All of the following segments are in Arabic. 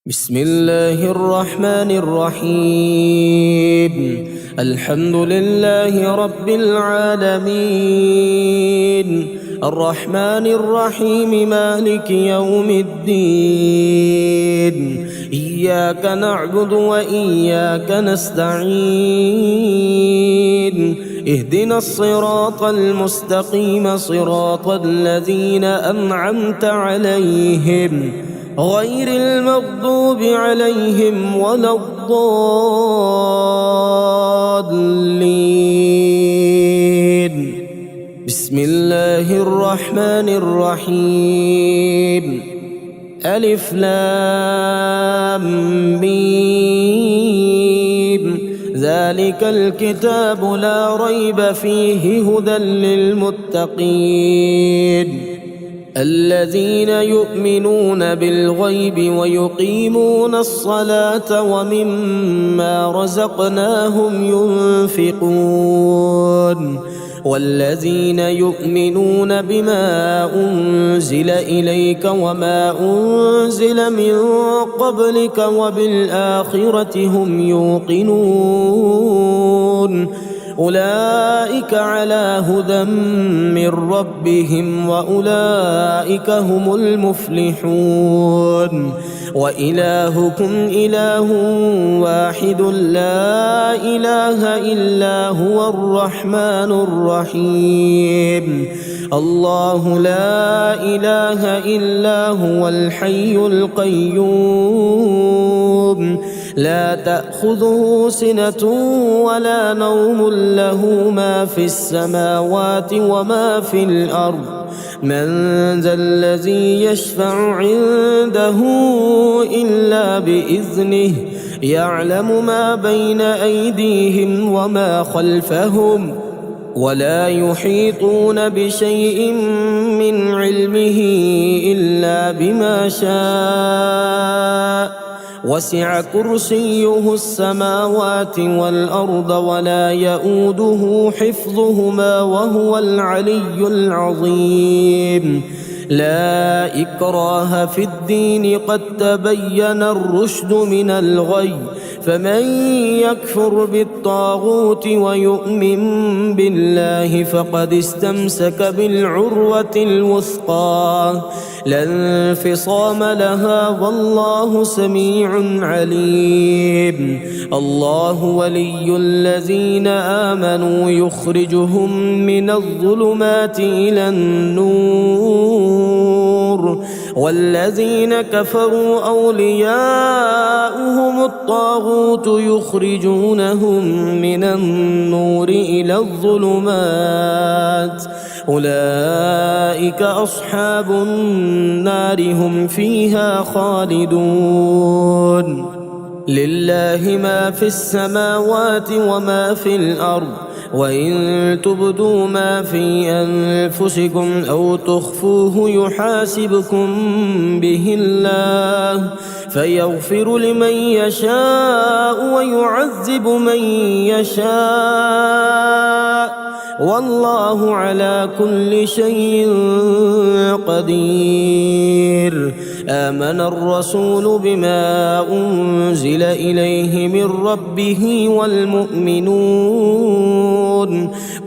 بسم الله الرحمن الرحيم. الحمد لله رب العالمين، الرحمن الرحيم، مالك يوم الدين. إياك نعبد وإياك نستعين. اهدنا الصراط المستقيم، صراط الذين أنعمت عليهم غير المغضوب عليهم ولا الضالين. بسم الله الرحمن الرحيم. ألف لام ميم. ذلك الكتاب لا ريب فيه هدى للمتقين الذين يؤمنون بالغيب ويقيمون الصلاة ومما رزقناهم ينفقون والذين يؤمنون بما أنزل إليك وما أنزل من قبلك وبالآخرة هم يوقنون أولئك على هدى من ربهم وأولئك هم المفلحون. وإلهكم إله واحد لا إله إلا هو الرحمن الرحيم. الله لا إله إلا هو الحي القيوم لا تأخذه سنة ولا نوم له ما في السماوات وما في الأرض. من ذا الذي يشفع عنده إلا بإذنه يعلم ما بين أيديهم وما خلفهم ولا يحيطون بشيء من علمه إلا بما شاء. وسع كرسيه السماوات والأرض ولا يؤوده حفظهما وهو العلي العظيم. لا إكراه في الدين قد تبين الرشد من الغي فمن يكفر بالطاغوت ويؤمن بالله فقد استمسك بالعروة الوثقى لا انفصام لها والله سميع عليم. الله ولي الذين آمنوا يخرجهم من الظلمات إلى النور والذين كفروا أولياؤهم الطاغوت يخرجونهم من النور إلى الظلمات أولئك أصحاب النار هم فيها خالدون. لله ما في السماوات وما في الأرض وإن تبدوا ما في أنفسكم أو تخفوه يحاسبكم به الله فيغفر لمن يشاء ويعذب من يشاء والله على كل شيء قدير. آمن الرسول بما أنزل إليه من ربه والمؤمنون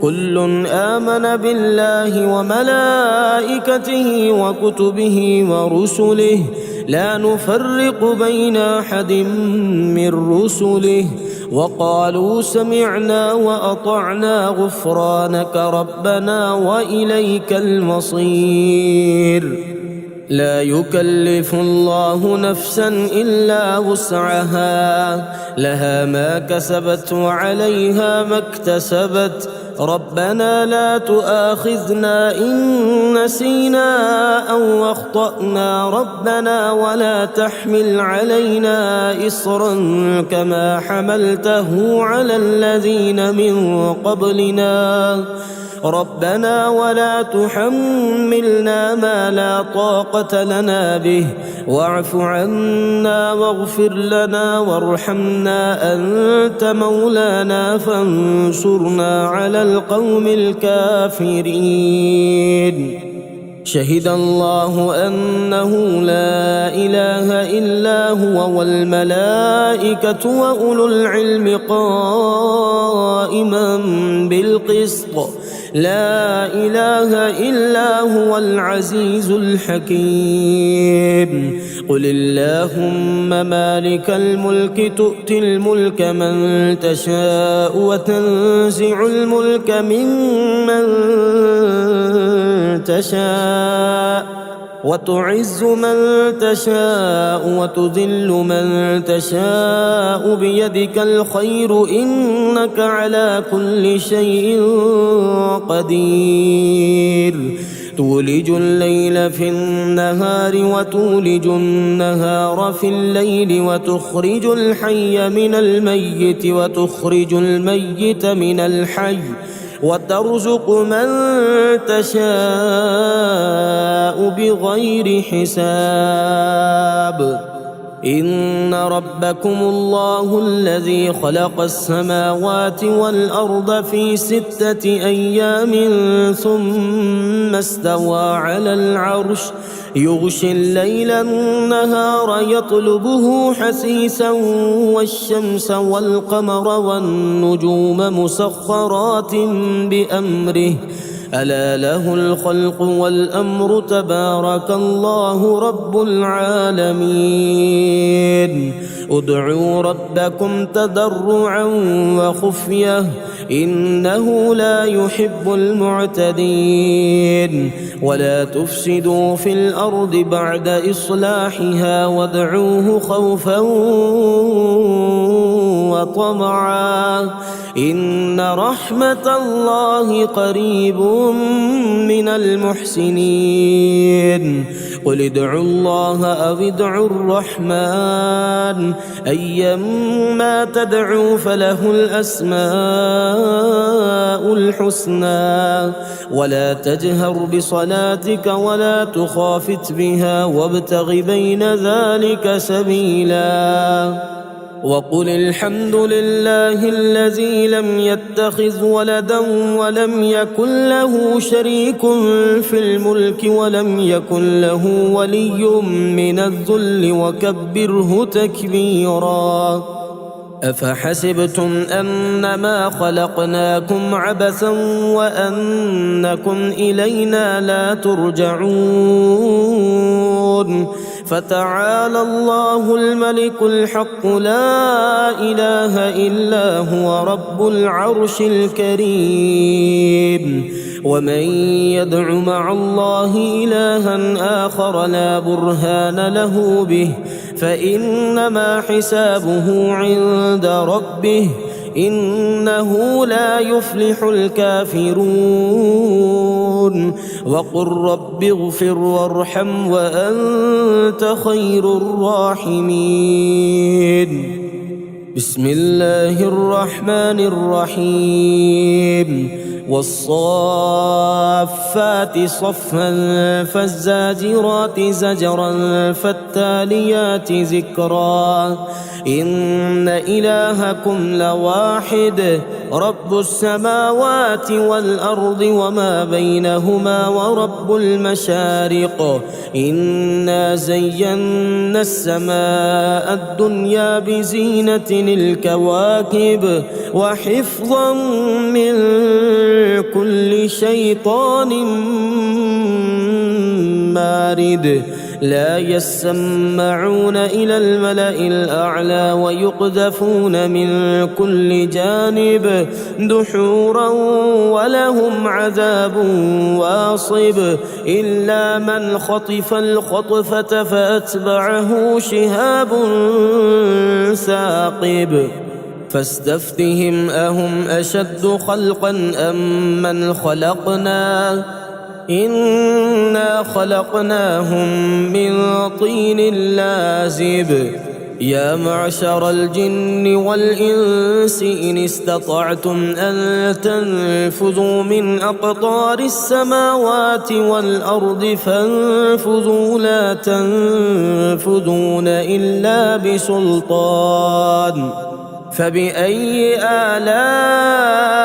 كل آمن بالله وملائكته وكتبه ورسله لا نفرق بين أحد من رسله وقالوا سمعنا وأطعنا غفرانك ربنا وإليك المصير. لا يكلف الله نفسا إلا وسعها لها ما كسبت وعليها ما اكتسبت ربنا لا تؤاخذنا إن نسينا أو أخطأنا ربنا ولا تحمل علينا إصرا كما حملته على الذين من قبلنا ربنا ولا تحملنا ما لا طاقة لنا به واعف عنا واغفر لنا وارحمنا أنت مولانا فانصرنا على القوم الكافرين. شهد الله أنه لا إله إلا هو والملائكة وأولو العلم قائما بالقسط لا إله إلا هو العزيز الحكيم قل اللهم مالك الملك تؤتي الملك من تشاء وتنزع الملك ممن تشاء وتعز من تشاء وتذل من تشاء بيدك الخير إنك على كل شيء قدير تولج الليل في النهار وتولج النهار في الليل وتخرج الحي من الميت وتخرج الميت من الحي وترزق من تشاء بغير حساب إن ربكم الله الذي خلق السماوات والأرض في 6 أيام ثم استوى على العرش يغشي الليل النهار يطلبه حثيثا والشمس والقمر والنجوم مسخرات بأمره ألا له الخلق والأمر تبارك الله رب العالمين ادعوا ربكم تضرعا وخفية إنه لا يحب المعتدين ولا تفسدوا في الأرض بعد إصلاحها وادعوه خوفا وطمعا إن رحمة الله قريب من المحسنين قل ادعوا الله أو ادعوا الرحمن أيما تدعوا فله الأسماء الحسنى ولا تجهر بصلاتك ولا تخافت بها وابتغ بين ذلك سبيلا وقل الحمد لله الذي لم يتخذ ولدا ولم يكن له شريك في الملك ولم يكن له ولي من الذل وكبره تكبيرا أفحسبتم أنما خلقناكم عبثا وأنكم إلينا لا ترجعون فتعالى الله الملك الحق لا إله إلا هو رب العرش الكريم ومن يدع مع الله إلها آخر لا برهان له به فإنما حسابه عند ربه إنه لا يفلح الكافرون وقل رب اغفر وارحم وأنت خير الراحمين بسم الله الرحمن الرحيم والصافات صفا فالزاجرات زجرا فالتاليات ذكرا إن إلهكم لواحد رب السماوات والأرض وما بينهما ورب المشارق إنا زينا السماء الدنيا بزينة الكواكب وحفظا من كل شيطان مارد لا يسمعون إلى الملأ الأعلى ويقذفون من كل جانب دحورا ولهم عذاب واصب إلا من خطف الخطفة فأتبعه شهاب ثاقب فاستفتهم أهم أشد خلقا أم من خلقنا إنا خلقناهم من طين لازب يا معشر الجن والإنس إن استطعتم أن تنفذوا من أقطار السماوات والأرض فانفذوا لا تنفذون إلا بسلطان فبأي آلاء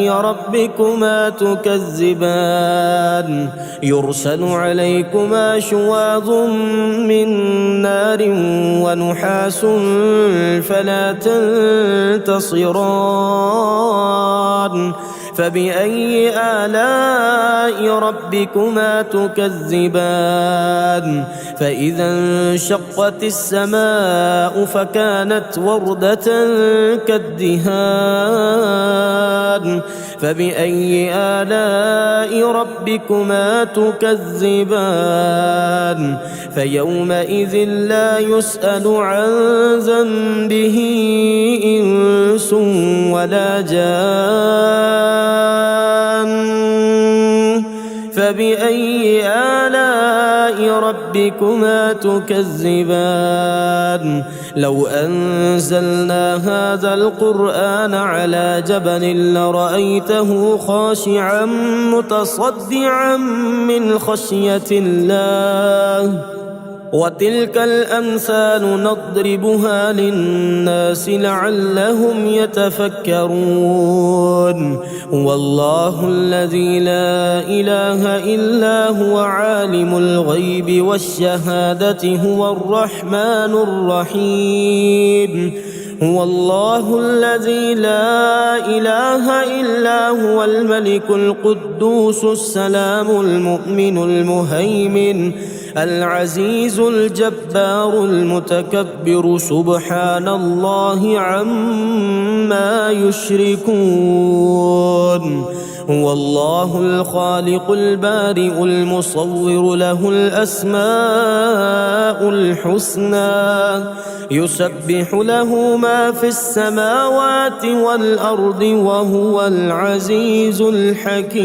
ربكما تكذبان يرسل عليكما شواظ من نار ونحاس فلا تنتصران فبأي آلاء ربكما تكذبان فإذا انشقت السماء فكانت وردة كالدهان فبأي آلاء ربكما تكذبان فيومئذ لا يسأل عن ذنبه إنس ولا جان فبأي آلاء ربكما تكذبان لو أنزلنا هذا القرآن على جبل لرأيته خاشعا متصدعا من خشية الله وتلك الأمثال نضربها للناس لعلهم يتفكرون والله الذي لا إله إلا هو عالم الغيب والشهادة هو الرحمن الرحيم هو الله الذي لا إله إلا هو الملك القدوس السلام المؤمن المهيمن العزيز الجبار المتكبر سبحان الله عما يشركون هو الله الخالق البارئ المصور له الأسماء الحسنى يسبح له ما في السماوات والأرض وهو العزيز الحكيم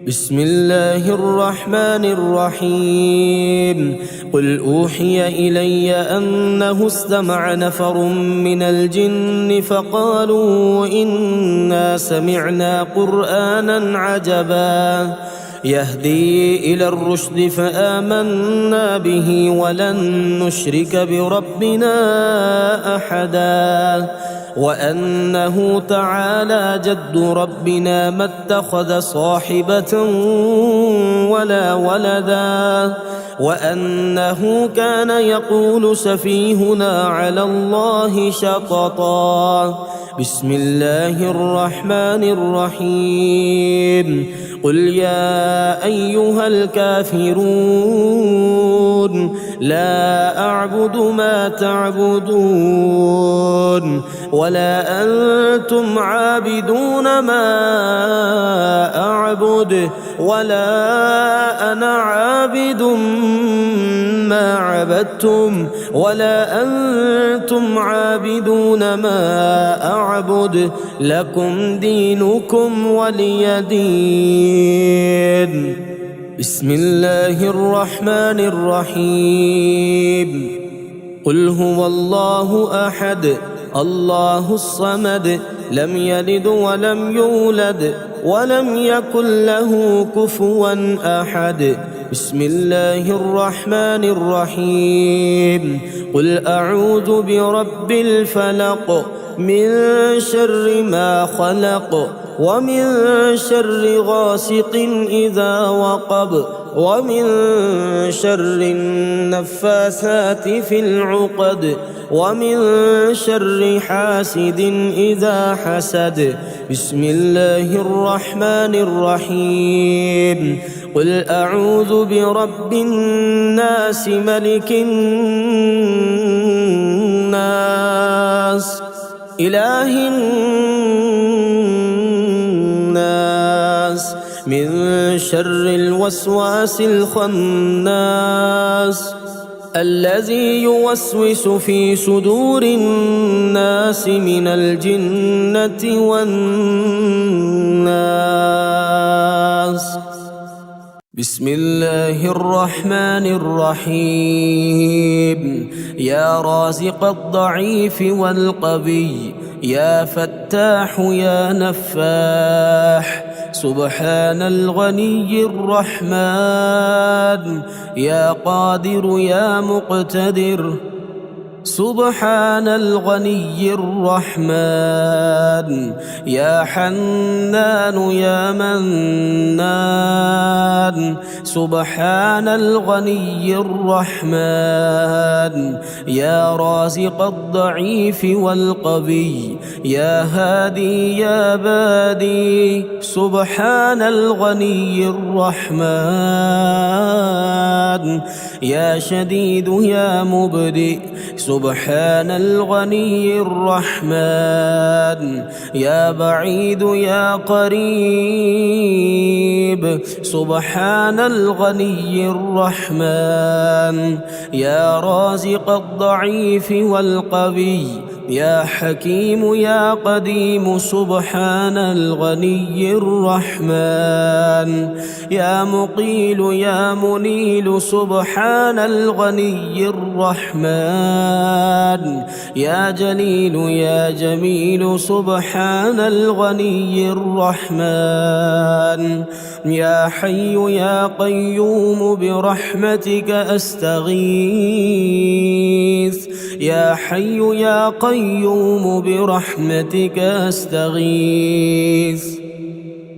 بسم الله الرحمن الرحيم قل أوحي إلي أنه استمع نفر من الجن فقالوا إنا سمعنا قرآنا عجبا يهدي إلى الرشد فآمنا به ولن نشرك بربنا أحدا وأنه تعالى جد ربنا ما اتخذ صاحبة ولا ولدا وأنه كان يقول سفيهنا على الله شططا بسم الله الرحمن الرحيم قل يا أيها الكافرون لا أعبد ما تعبدون ولا أنتم عابدون ما أعبد ولا أنا عابد ما عبدتم ولا أنتم عابدون ما أعبد لكم دينكم ولي دين بسم الله الرحمن الرحيم قل هو الله أحد الله الصمد لم يلد ولم يولد ولم يكن له كفوا أحد بسم الله الرحمن الرحيم قل أعوذ برب الفلق من شر ما خلق ومن شر غاسق إذا وقب ومن شر النفاثات في العقد ومن شر حاسد إذا حسد بسم الله الرحمن الرحيم قل أعوذ برب الناس ملك الناس إله الناس من شر الوسواس الخناس الذي يوسوس في صدور الناس من الجنة والناس بسم الله الرحمن الرحيم يا رازق الضعيف والقوي يا فتاح يا نفاح سبحان الغني الرحمن يا قادر يا مقتدر سبحان الغني الرحمن يا حنان يا منان سبحان الغني الرحمن يا رازق الضعيف والقوي يا هادي يا بادي سبحان الغني الرحمن يا شديد يا مبدئ سبحان الغني الرحمن يا بعيد يا قريب سبحان الغني الرحمن يا رازق الضعيف والقوي يا حكيم يا قديم سبحان الغني الرحمن يا مقيل يا منيل سبحان الغني الرحمن يا جليل يا جميل سبحان الغني الرحمن يا حي يا قيوم برحمتك أستغيث يا حي يا قيوم برحمتك أستغيث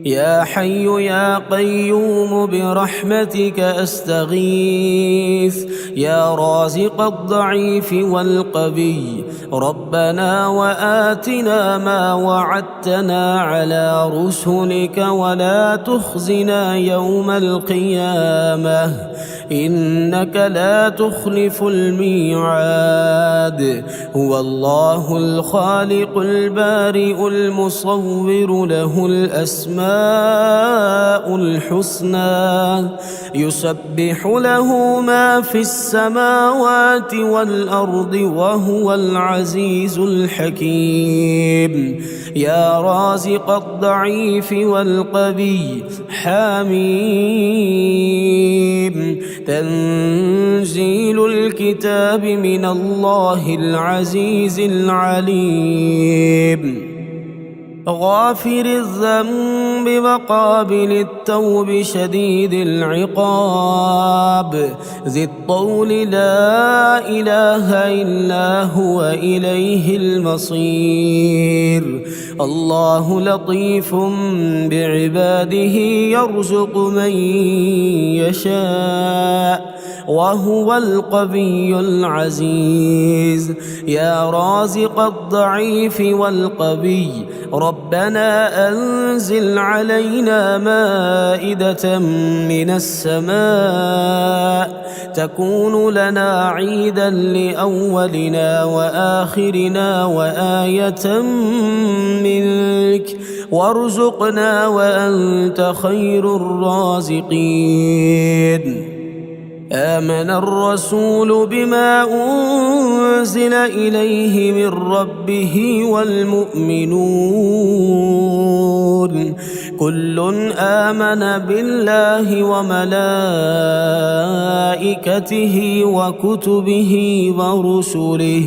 يا حي يا قيوم برحمتك أستغيث يا رازق الضعيف والقوي ربنا وآتنا ما وعدتنا على رسلك ولا تخزنا يوم القيامة إنك لا تخلف الميعاد هو الله الخالق البارئ المصور له الأسماء الحسنى يسبح له ما في السماوات والأرض وهو العزيز الحكيم يا رازق الضعيف والقوي حميم تنزيل الكتاب من الله العزيز العليم غافر الذنب وقابل التوب شديد العقاب ذي الطول لا إله إلا هو إليه المصير الله لطيف بعباده يرزق من يشاء وهو القوي العزيز يا رازق الضعيف والقوي ربنا أنزل علينا مائدة من السماء تكون لنا عيدا لأولنا وآخرنا وآية منك وارزقنا وأنت خير الرازقين آمن الرسول بما أنزل إليه من ربه والمؤمنون كل آمن بالله وملائكته وكتبه ورسله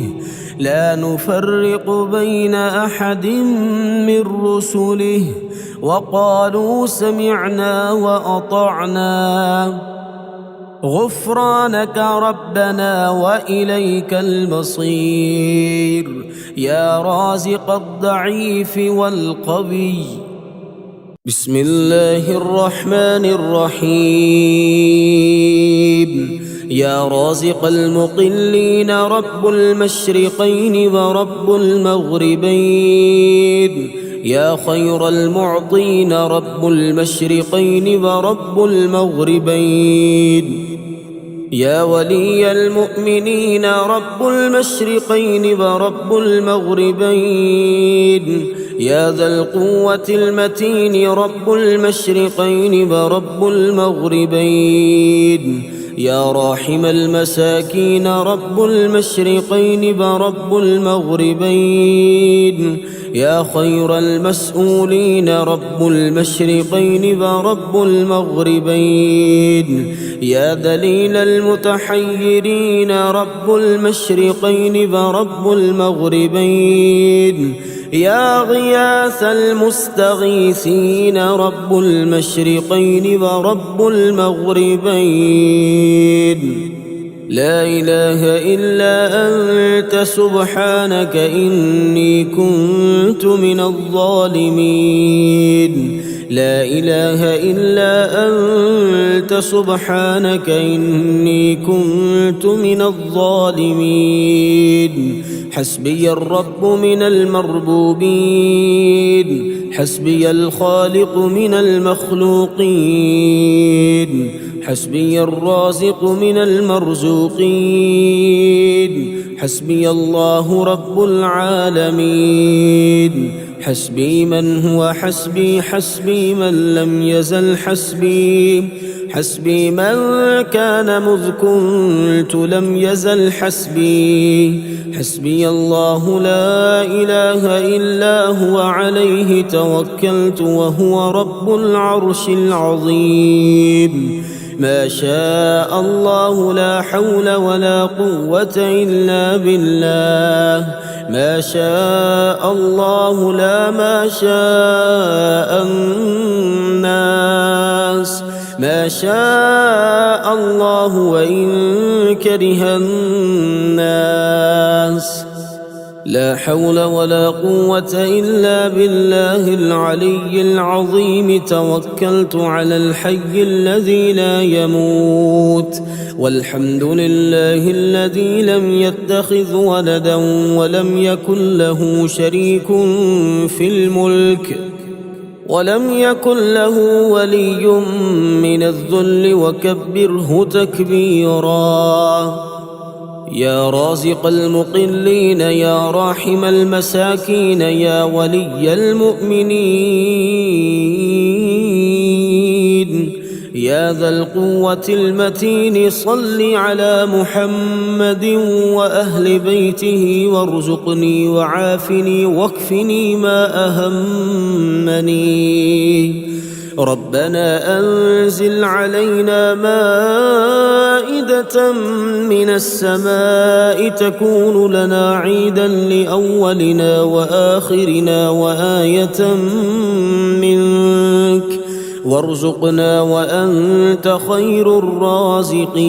لا نفرق بين أحد من رسله وقالوا سمعنا وأطعنا غفرانك ربنا وإليك المصير يا رازق الضعيف والقوي بسم الله الرحمن الرحيم يا رازق المقلين رب المشرقين ورب المغربين يا خير المعطين رب المشرقين ورب المغربين يا ولي المؤمنين رب المشرقين ورب المغربين يا ذا القوة المتين رب المشرقين ورب المغربين يا راحم المساكين رب المشرقين ورب المغربين يا خير المسؤولين رب المشرقين ورب المغربين يا ذليل المتحيرين رب المشرقين ورب المغربين يا غياث المستغيثين رب المشرقين ورب المغربين لا إله إلا أنت سبحانك إني كنت من الظالمين. لا إله إلا أنت سبحانك إني كنت من الظالمين. حسبي الرب من المربوبين، حسبي الخالق من المخلوقين، حسبي الرازق من المرزوقين، حسبي الله رب العالمين. حسبي من هو حسبي، حسبي من لم يزل حسبي، حسبي من كان مذ كنت لم يزل حسبي. حسبي الله لا إله إلا هو عليه توكلت وهو رب العرش العظيم. ما شاء الله لا حول ولا قوة إلا بالله. ما شاء الله لا ما شاء الناس. ما شاء الله وإن كره الناس. لا حول ولا قوة إلا بالله العلي العظيم. توكلت على الحي الذي لا يموت. والحمد لله الذي لم يتخذ ولدا ولم يكن له شريك في الملك ولم يكن له ولي من الذل وكبره تكبيرا. يا رازق المقلين، يا راحم المساكين، يا ولي المؤمنين، يا ذا القوة المتين، صل على محمد وأهل بيته وارزقني وعافني واكفني ما أهمني. ربنا أنزل علينا مائدة من السماء تكون لنا عيدا لأولنا وآخرنا وآية منك، وارزقنا وأنت خير الرازقين.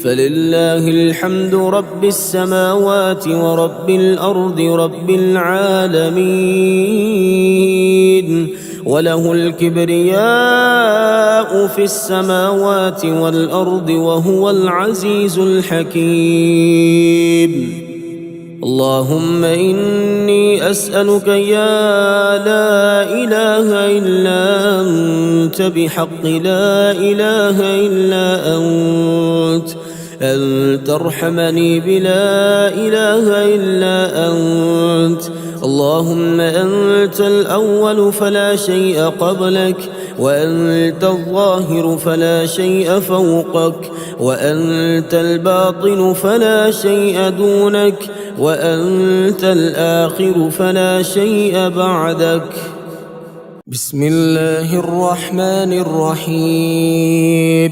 فلله الحمد رب السماوات ورب الأرض رب العالمين، وله الكبرياء في السماوات والأرض وهو العزيز الحكيم. اللهم إني أسألك يا لا إله إلا أنت بحق لا إله إلا أنت أن ترحمني بلا إله إلا أنت. اللهم أنت الأول فلا شيء قبلك، وأنت الظاهر فلا شيء فوقك، وأنت الباطن فلا شيء دونك، وأنت الآخر فلا شيء بعدك. بسم الله الرحمن الرحيم.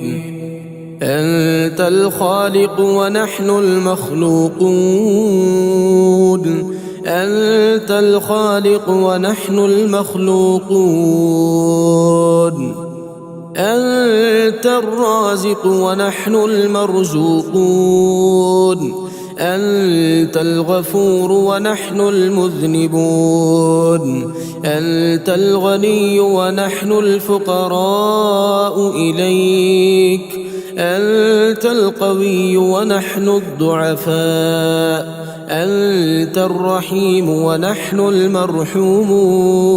أنت الخالق ونحن المخلوقون. أنت الخالق ونحن المخلوقون. أنت الرازق ونحن المرزوقون. أنت الغفور ونحن المذنبون. أنت الغني ونحن الفقراء إليك. أنت القوي ونحن الضعفاء. أنت الرحيم ونحن المرحومون.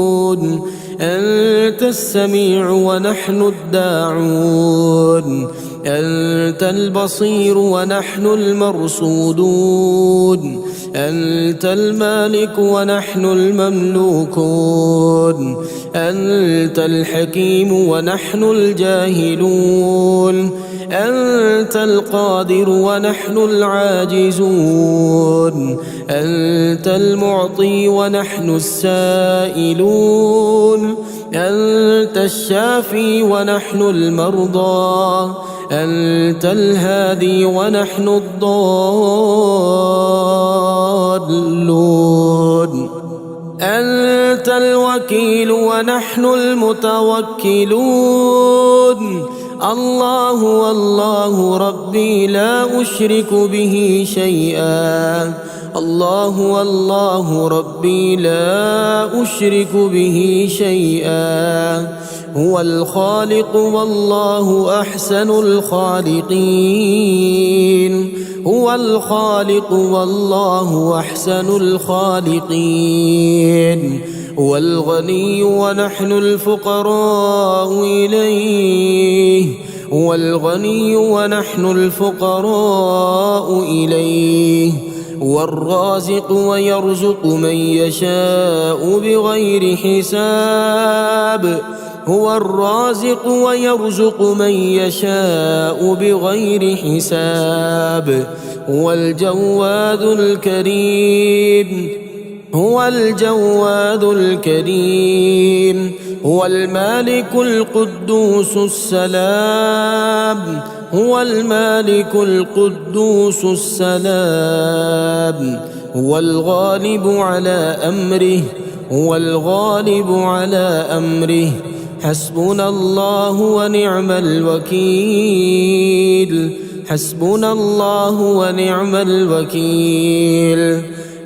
أنت السميع ونحن الداعون. أنت البصير ونحن المرصودون. أنت المالك ونحن المملوكون. أنت الحكيم ونحن الجاهلون. أنت القادر ونحن العاجزون. أنت المعطي ونحن السائلون. أنت الشافي ونحن المرضى. أنت الهادي ونحن الضالون. أنت الوكيل ونحن المتوكلون. الله والله ربي لا أشرك به شيئا الله والله ربي لا أشرك به شيئا هو الخالق والله أحسن الخالقين هو الخالق والله أحسن الخالقين هو الغني ونحن الفقراء إليه هو الغني ونحن الفقراء إليه هو الرازق ويرزق من يشاء بغير حساب هو الرازق ويرزق من يشاء بغير حساب هو الجواد الكريم هو الجواد الكريم هو المالك القدوس السلام هو المالك القدوس السلام هو الغالب على أمره هو الغالب على أمره حسبنا الله ونعم الوكيل حسبنا الله ونعم الوكيل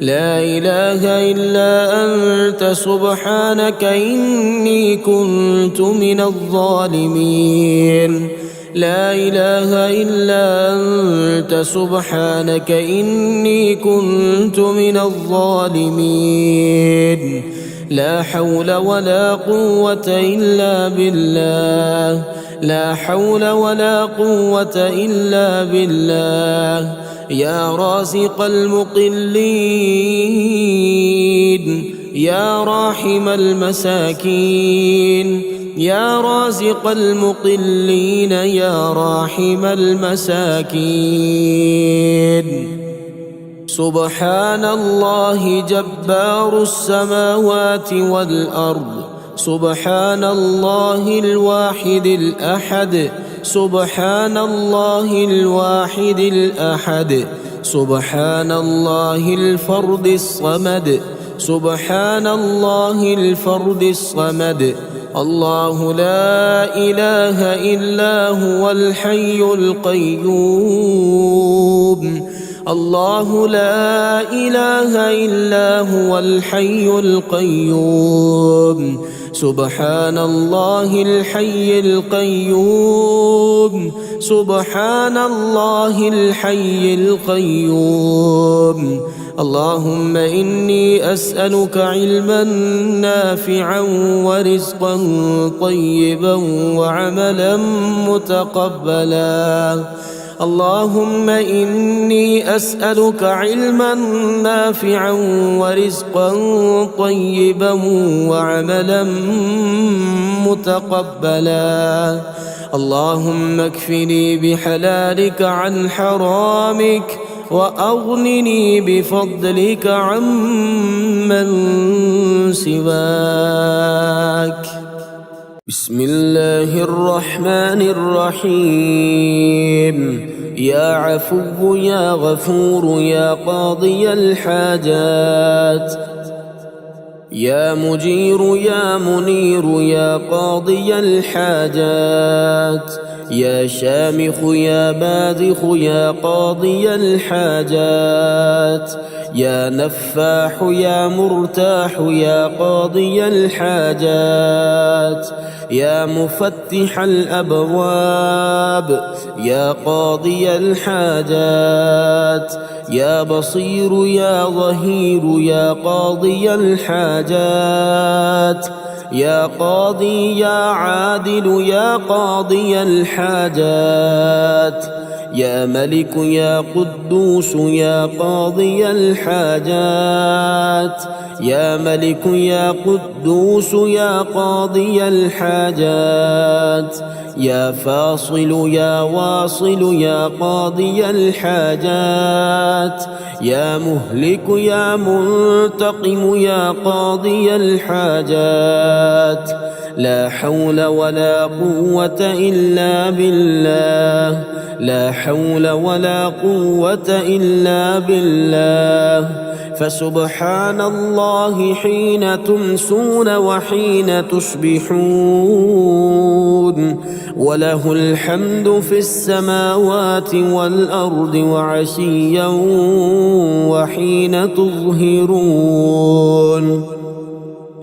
لا إله إلا أنت سبحانك إني كنت من الظالمين لا إله إلا أنت سبحانك إني كنت من الظالمين لا حول ولا قوة إلا بالله لا حول ولا قوة إلا بالله يا رازق المقلين يا راحم المساكين يا رازق المقلين يا راحم المساكين سبحان الله جبار السماوات والأرض سبحان الله الواحد الأحد سبحان الله الواحد الأحد سبحان الله الفرد الصمد سبحان الله الفرد الصمد الله لا إله إلا هو الحي القيوم الله لا إله إلا هو الحي القيوم سبحان الله الحي القيوم سبحان الله الحي القيوم اللهم إني أسألك علما نافعا ورزقا طيبا وعملا متقبلا اللهم إني أسألك علما نافعا ورزقا طيبا وعملا متقبلا اللهم اكفني بحلالك عن حرامك وأغنني بفضلك عمن سواك بسم الله الرحمن الرحيم يا عفو يا غفور يا قاضي الحاجات يا مجير يا منير يا قاضي الحاجات يا شامخ يا باذخ يا قاضي الحاجات يا نفاح يا مرتاح يا قاضي الحاجات يا مفتح الأبواب يا قاضي الحاجات يا بصير يا ظهير يا قاضي الحاجات يا قاضي يا عادل يا قاضي الحاجات يا ملك يا قدوس يا قاضي الحاجات يا ملك يا قدوس يا قاضي الحاجات يا فاصل يا واصل يا قاضي الحاجات يا مهلك يا منتقم يا قاضي الحاجات لا حول ولا قوة إلا بالله لا حول ولا قوة إلا بالله فسبحان الله حين تمسون وحين تصبحون وله الحمد في السماوات والأرض وعشيا وحين تظهرون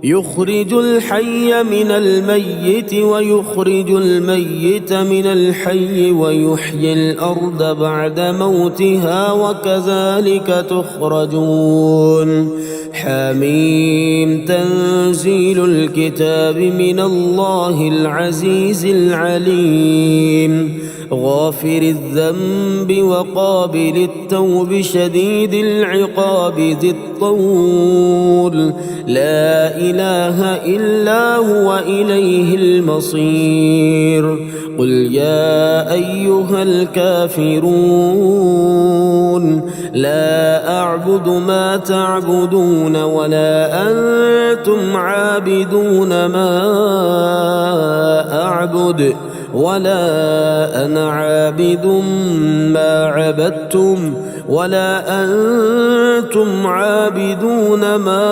يخرج الحي من الميت ويخرج الميت من الحي ويحيي الأرض بعد موتها وكذلك تخرجون حميم تنزيل الكتاب من الله العزيز العليم غافر الذنب وقابل التوب شديد العقاب ذي الطول لا إله إلا هو إليه المصير قل يا أيها الكافرون لا أعبد ما تعبدون ولا أنتم عابدون ما أعبد ولا أنا عابد ما عبدتم ولا أنتم عابدون ما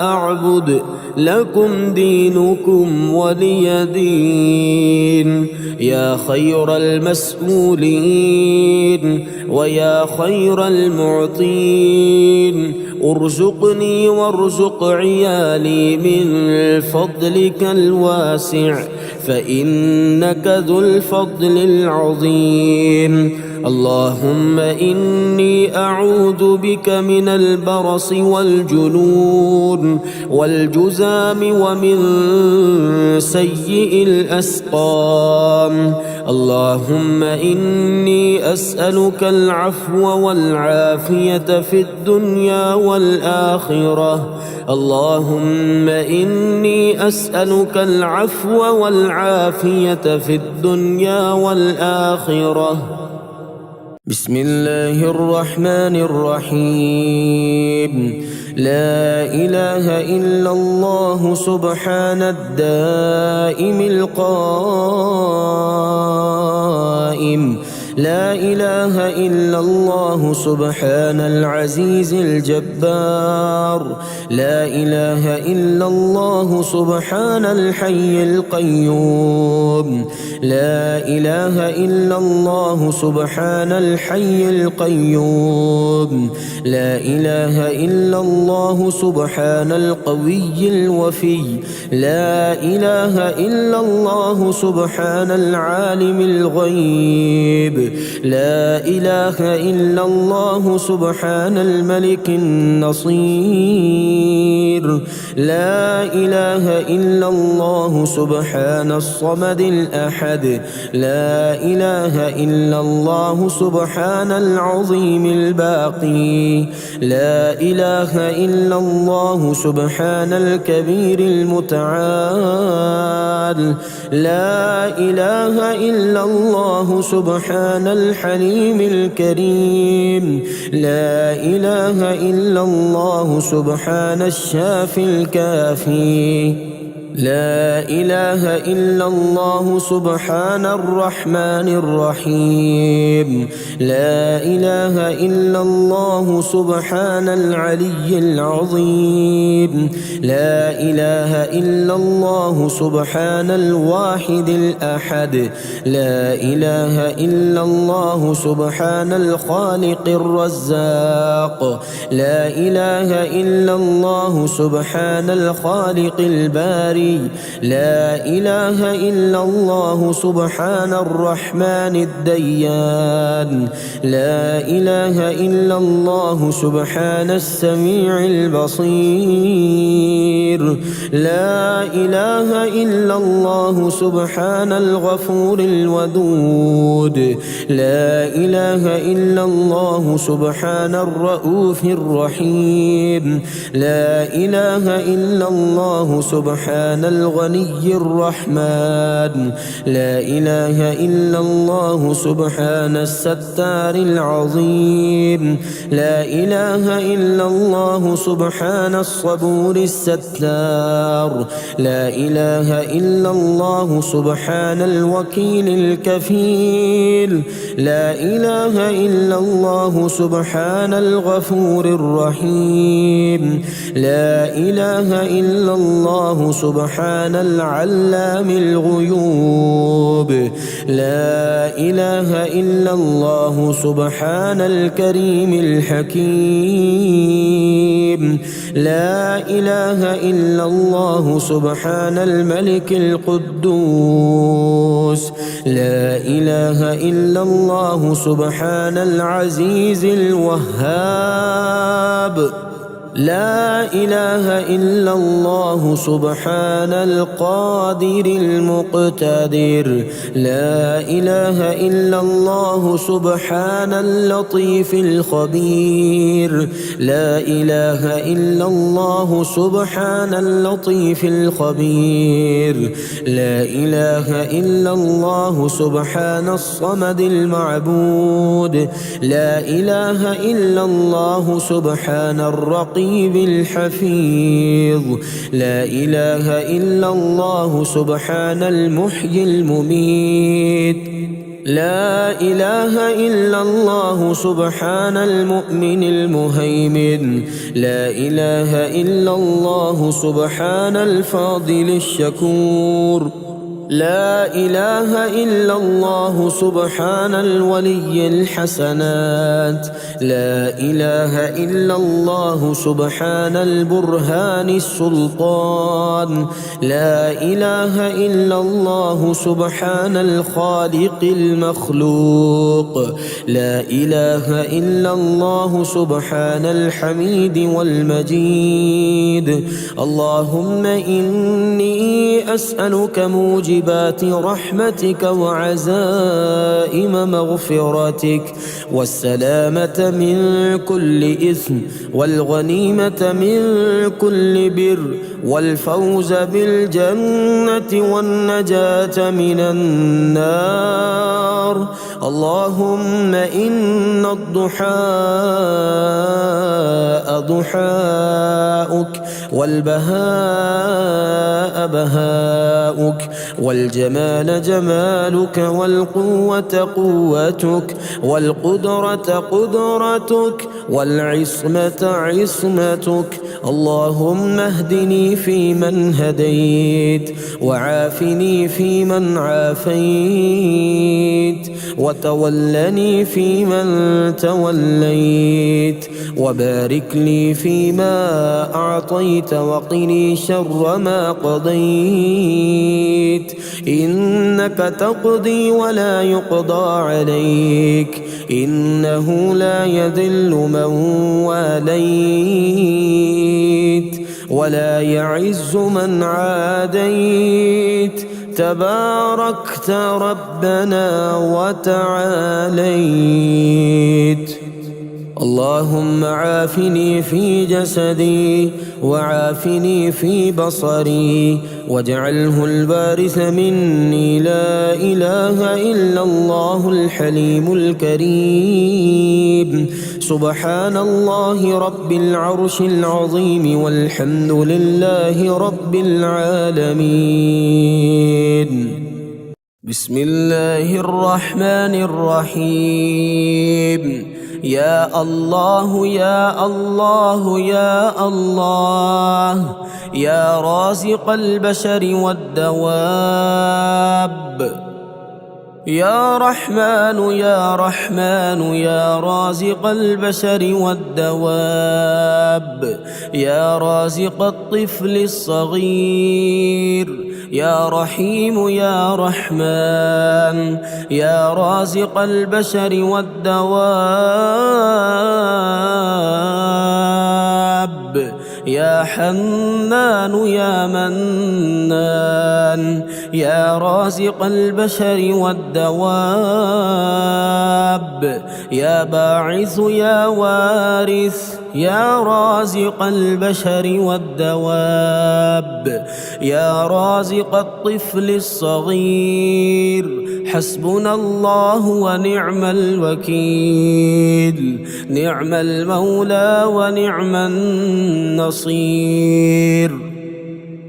أعبد لكم دينكم ولي دين يا خير المسؤولين ويا خير المعطين ارزقني وارزق عيالي من فضلك الواسع فإنك ذو الفضل العظيم اللهم إني أعوذ بك من البرص والجنون والجذام ومن سيء الأسقام اللهم إني أسألك العفو والعافية في الدنيا والآخرة اللهم إني أسألك العفو والعافية في الدنيا والآخرة بسم الله الرحمن الرحيم لا إله إلا الله سبحان الدائم القائم لا إله إلا الله سبحان العزيز الجبار لا إله إلا الله سبحان الحي القيوم لا إله إلا الله سبحان الحي القيوم لا إله إلا الله سبحان القوي الوفي لا إله إلا الله سبحان العالم الغيب لا إله إلا الله سبحان الملك النصير لا إله إلا الله سبحان الصمد الأحد لا إله إلا الله سبحان العظيم الباقي لا إله إلا الله سبحان الكبير المتعال لا إله إلا الله سبحان الحليم الكريم لا إله إلا الله سبحان الشافي الكافي لا إله إلا الله سبحان الرحمن الرحيم لا إله إلا الله سبحان العلي العظيم لا إله إلا الله سبحان الواحد الأحد لا إله إلا الله سبحان الخالق الرزاق لا إله إلا الله سبحان الخالق الباري لا إله إلا الله سبحان الرحمن الديان لا إله إلا الله سبحان السميع البصير لا إله إلا الله سبحان الغفور الودود لا إله إلا الله سبحان الرؤوف الرحيم لا إله إلا الله سبحان الغني الرحمن لا إله إلا الله سبحان الستار العظيم لا إله إلا الله سبحان الصبور الستار لا إله إلا الله سبحان الوكيل الوكيل الكفيل. لا إله إلا الله سبحان الغفور الرحيم. لا إله إلا الله سبحان العلام الغيوب. لا إله إلا الله سبحان الكريم الحكيم. لا إله إلا الله سبحان الملك القدوس. لا إله إلا الله سبحان العزيز الوهاب. لا إله إلا الله سبحان القادر المقتدر. لا إله إلا الله سبحان اللطيف الخبير. لا إله إلا الله سبحان اللطيف الخبير. لا إله إلا الله سبحان الصمد المعبود. لا إله إلا الله سبحان الرقيب الحفيظ. لا إله إلا الله سبحان المحيي المميت. لا إله إلا الله سبحان المؤمن المهيمن. لا إله إلا الله سبحان الفاضل الشكور. لا إله إلا الله سبحان الولي الحسنات. لا إله إلا الله سبحان البرهان السلطان. لا إله إلا الله سبحان الخالق المخلوق. لا إله إلا الله سبحان الحميد والمجيد. اللهم إني أسألك موجبات رحمتك وعزائم مغفرتك والسلامة من كل إثم والغنيمة من كل بر والفوز بالجنة والنجاة من النار. اللهم إن الضحاء ضحاؤك والبهاء بهاؤك والجمال جمالك والقوة قوتك والقدرة قدرتك والعصمة عصمتك. اللهم اهدني فيمن هديت وعافني فيمن عافيت وتولني فيمن توليت وبارك لي فيما أعطيت وقني شر ما قضيت. إنك تقضي ولا يقضى عليك. إنه لا يذل من واليت ولا يعز من عاديت. تباركت ربنا وتعاليت. اللهم عافني في جسدي وعافني في بصري واجعله الوارث مني. لا إله إلا الله الحليم الكريم. سبحان الله رب العرش العظيم والحمد لله رب العالمين. بسم الله الرحمن الرحيم. يا الله يا الله يا الله يا رازق البشر والدواب. يا رحمن يا رحمن يا رازق البشر والدواب. يا رازق الطفل الصغير. يا رحيم يا رحمن يا رازق البشر والدواب. يا حنان يا منان يا رازق البشر والدواب. يا باعث يا وارث يا رازق البشر والدواب. يا رازق الطفل الصغير. حسبنا الله ونعم الوكيل. نعم المولى ونعم النصير.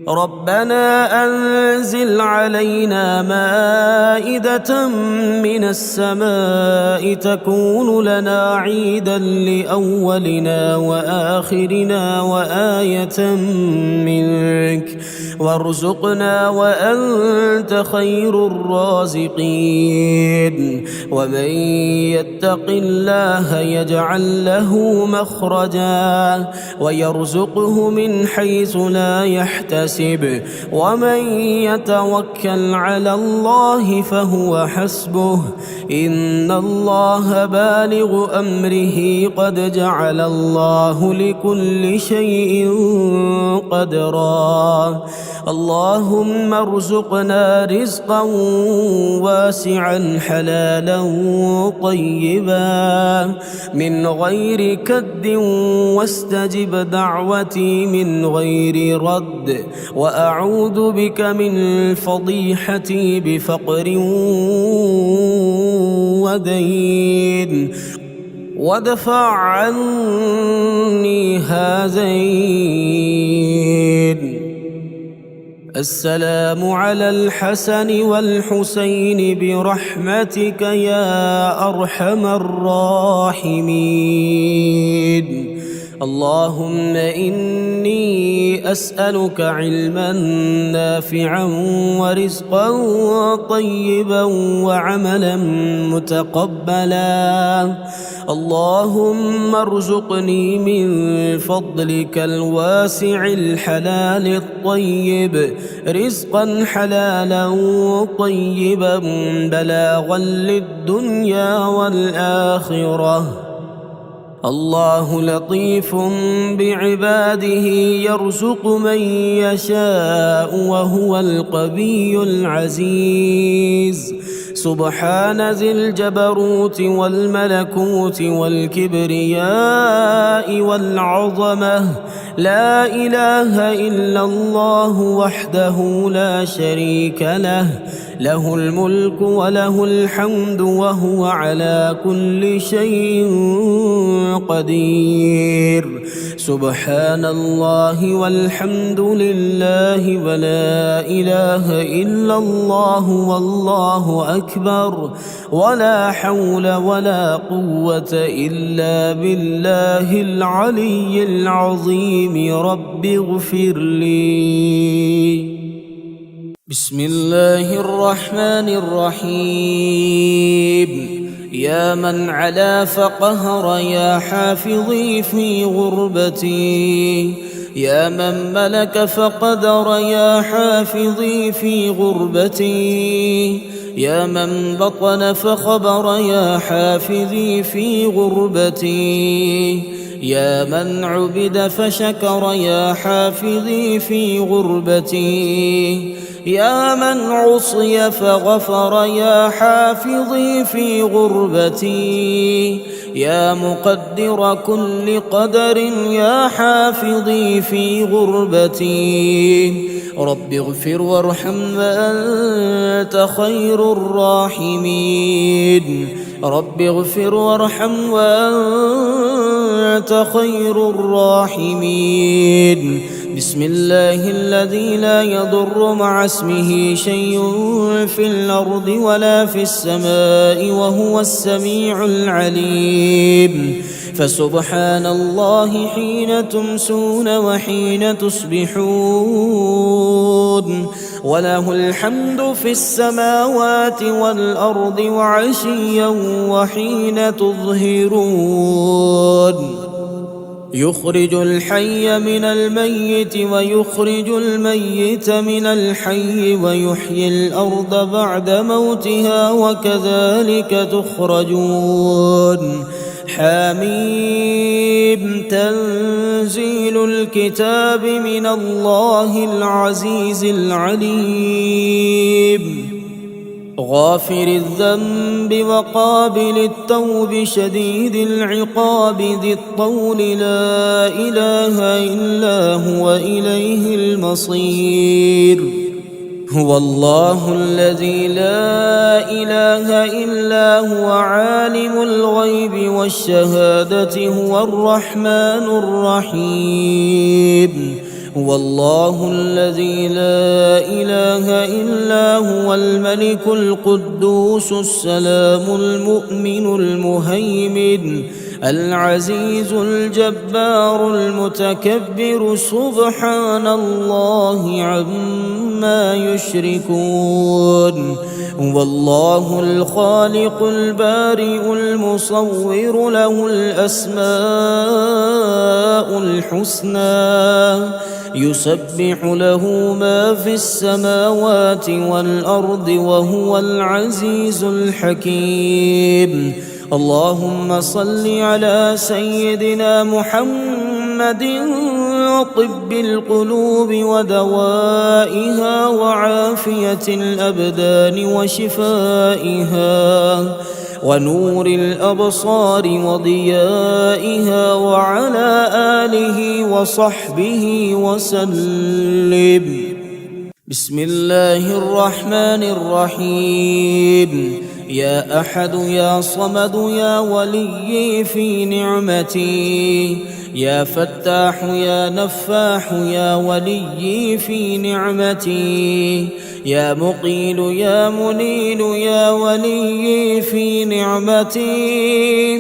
ربنا أنزل علينا مائدة من السماء تكون لنا عيدا لأولنا وآخرنا وآية منك وارزقنا وأنت خير الرازقين ومن يتق الله يجعل له مخرجا ويرزقه من حيث لا يحتسب ومن يتوكل على الله فهو حسبه إن الله بالغ أمره قد جعل الله لكل شيء قدرا اللهم ارزقنا رزقا واسعا حلالا طيبا من غير كد واستجب دعوتي من غير رد وأعوذ بك من فضيحتي بفقر ودين وادفع عني هذين السلام على الحسن والحسين برحمتك يا أرحم الراحمين اللهم إني أسألك علما نافعا ورزقا طيبا وعملا متقبلا اللهم ارزقني من فضلك الواسع الحلال الطيب رزقا حلالا طيبا بلاغا للدنيا والآخرة الله لطيف بعباده يرزق من يشاء وهو القوي العزيز سبحان ذي الجبروت والملكوت والكبرياء والعظمة لا إله إلا الله وحده لا شريك له له الملك وله الحمد وهو على كل شيء قدير سبحان الله والحمد لله ولا إله إلا الله والله أكبر ولا حول ولا قوة إلا بالله العلي العظيم رب اغفر لي بسم الله الرحمن الرحيم يا من علا فقهر يا حافظي في غربتي يا من ملك فقدر يا حافظي في غربتي يا من بطن فخبر يا حافظي في غربتي يا من عبد فشكر يا حافظي في غربتي يا من عصي فغفر يا حافظي في غربتي يا مقدر كل قدر يا حافظي في غربتي رب اغفر وارحم وأنت خير الراحمين رب اغفر وارحم وأنت خير الراحمين بسم الله الذي لا يضر مع اسمه شيء في الأرض ولا في السماء وهو السميع العليم فسبحان الله حين تمسون وحين تصبحون وله الحمد في السماوات والأرض وعشيا وحين تظهرون يخرج الحي من الميت ويخرج الميت من الحي ويحيي الأرض بعد موتها وكذلك تخرجون حميم تنزيل الكتاب من الله العزيز العليم غافر الذنب وقابل التوب شديد العقاب ذي الطول لا إله إلا هو إليه المصير هو الله الذي لا إله إلا هو عالم الغيب والشهادة هو الرحمن الرحيم هو الله الذي لا إله إلا هو الملك القدوس السلام المؤمن المهيمن العزيز الجبار المتكبر سبحان الله عما يشركون هو الله الخالق البارئ المصور له الأسماء الحسنى يسبح له ما في السماوات والأرض وهو العزيز الحكيم اللهم صل على سيدنا محمد طب القلوب ودوائها وعافية الأبدان وشفائها ونور الأبصار وضيائها وعلى آله وصحبه وسلم بسم الله الرحمن الرحيم يا أحد يا صمد يا ولي في نعمتي يا فتاح يا نفاح يا ولي في نعمتي يا مقيل يا منيل يا ولي في نعمتي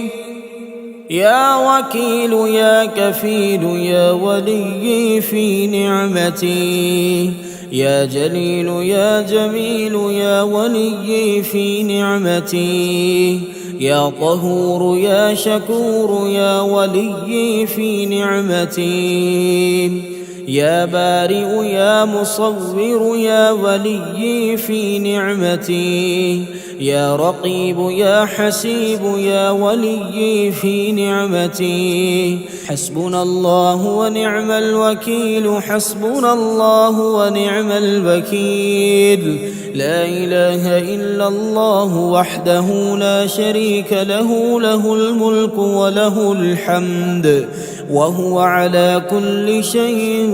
يا وكيل يا كفيل يا ولي في نعمتي يا جليل يا جميل يا ولي في نعمتي يا طهور يا شكور يا ولي في نعمتي يا بارئ يا مصور يا ولي في نعمتي يا رقيب يا حسيب يا ولي في نعمتي حسبنا الله ونعم الوكيل حسبنا الله ونعم الوكيل لا إله إلا الله وحده لا شريك له له الملك وله الحمد وهو على كل شيء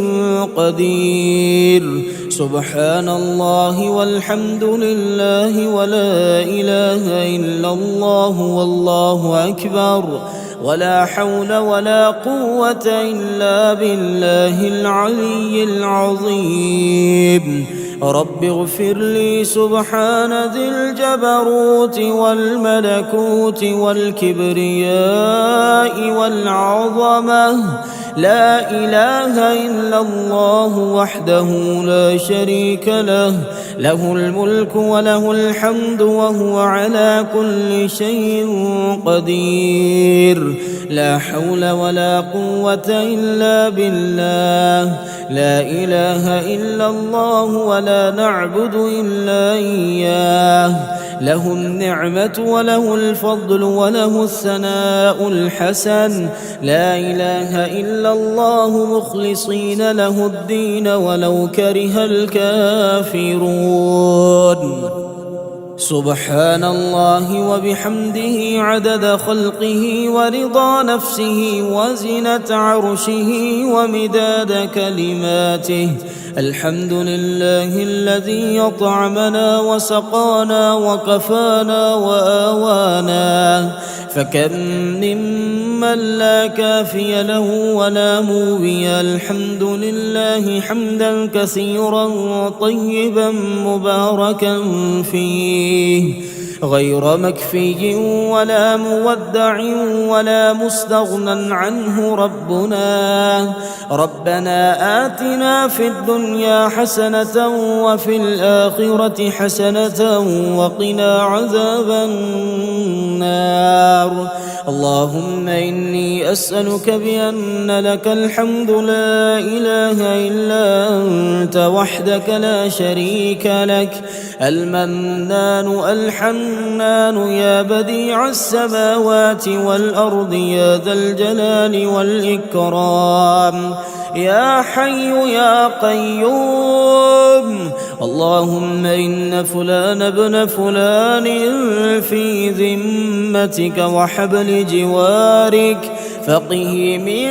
قدير سبحان الله والحمد لله ولا إله إلا الله والله أكبر ولا حول ولا قوة إلا بالله العلي العظيم رب اغفر لي سبحان ذي الجبروت والملكوت والكبرياء والعظمة لا إله إلا الله وحده لا شريك له له الملك وله الحمد وهو على كل شيء قدير لا حول ولا قوة إلا بالله لا إله إلا الله ولا نعبد إلا إياه له النعمة وله الفضل وله الثناء الحسن لا إله إلا الله مخلصين له الدين ولو كره الكافرون سبحان الله وبحمده عدد خلقه ورضا نفسه وزنة عرشه ومداد كلماته الحمد لله الذي أطعمنا وسقانا وكفانا وآوانا فكم ممن لا كافي له ولا موبي الحمد لله حمدا كثيرا طيبا مباركا فيه غير مكفي ولا مودع ولا مستغنى عنه ربنا آتنا في الدنيا حسنة وفي الآخرة حسنة وقنا عذاب النار اللهم إني أسألك بأن لك الحمد لا إله إلا أنت وحدك لا شريك لك المنان الحنان يا بديع السماوات والأرض يا ذا الجلال والإكرام يا حي يا قيوم اللهم إن فلان ابن فلان في ذمتك وحبل جوارك فقه من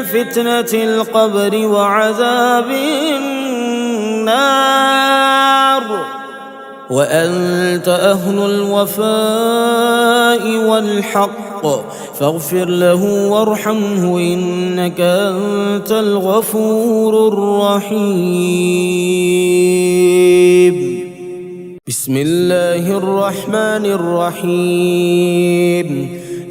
فتنة القبر وعذاب النار وأنت أهل الوفاء والحق بالحق فاغفر له وارحمه إنك أنت الغفور الرحيم. بسم الله الرحمن الرحيم.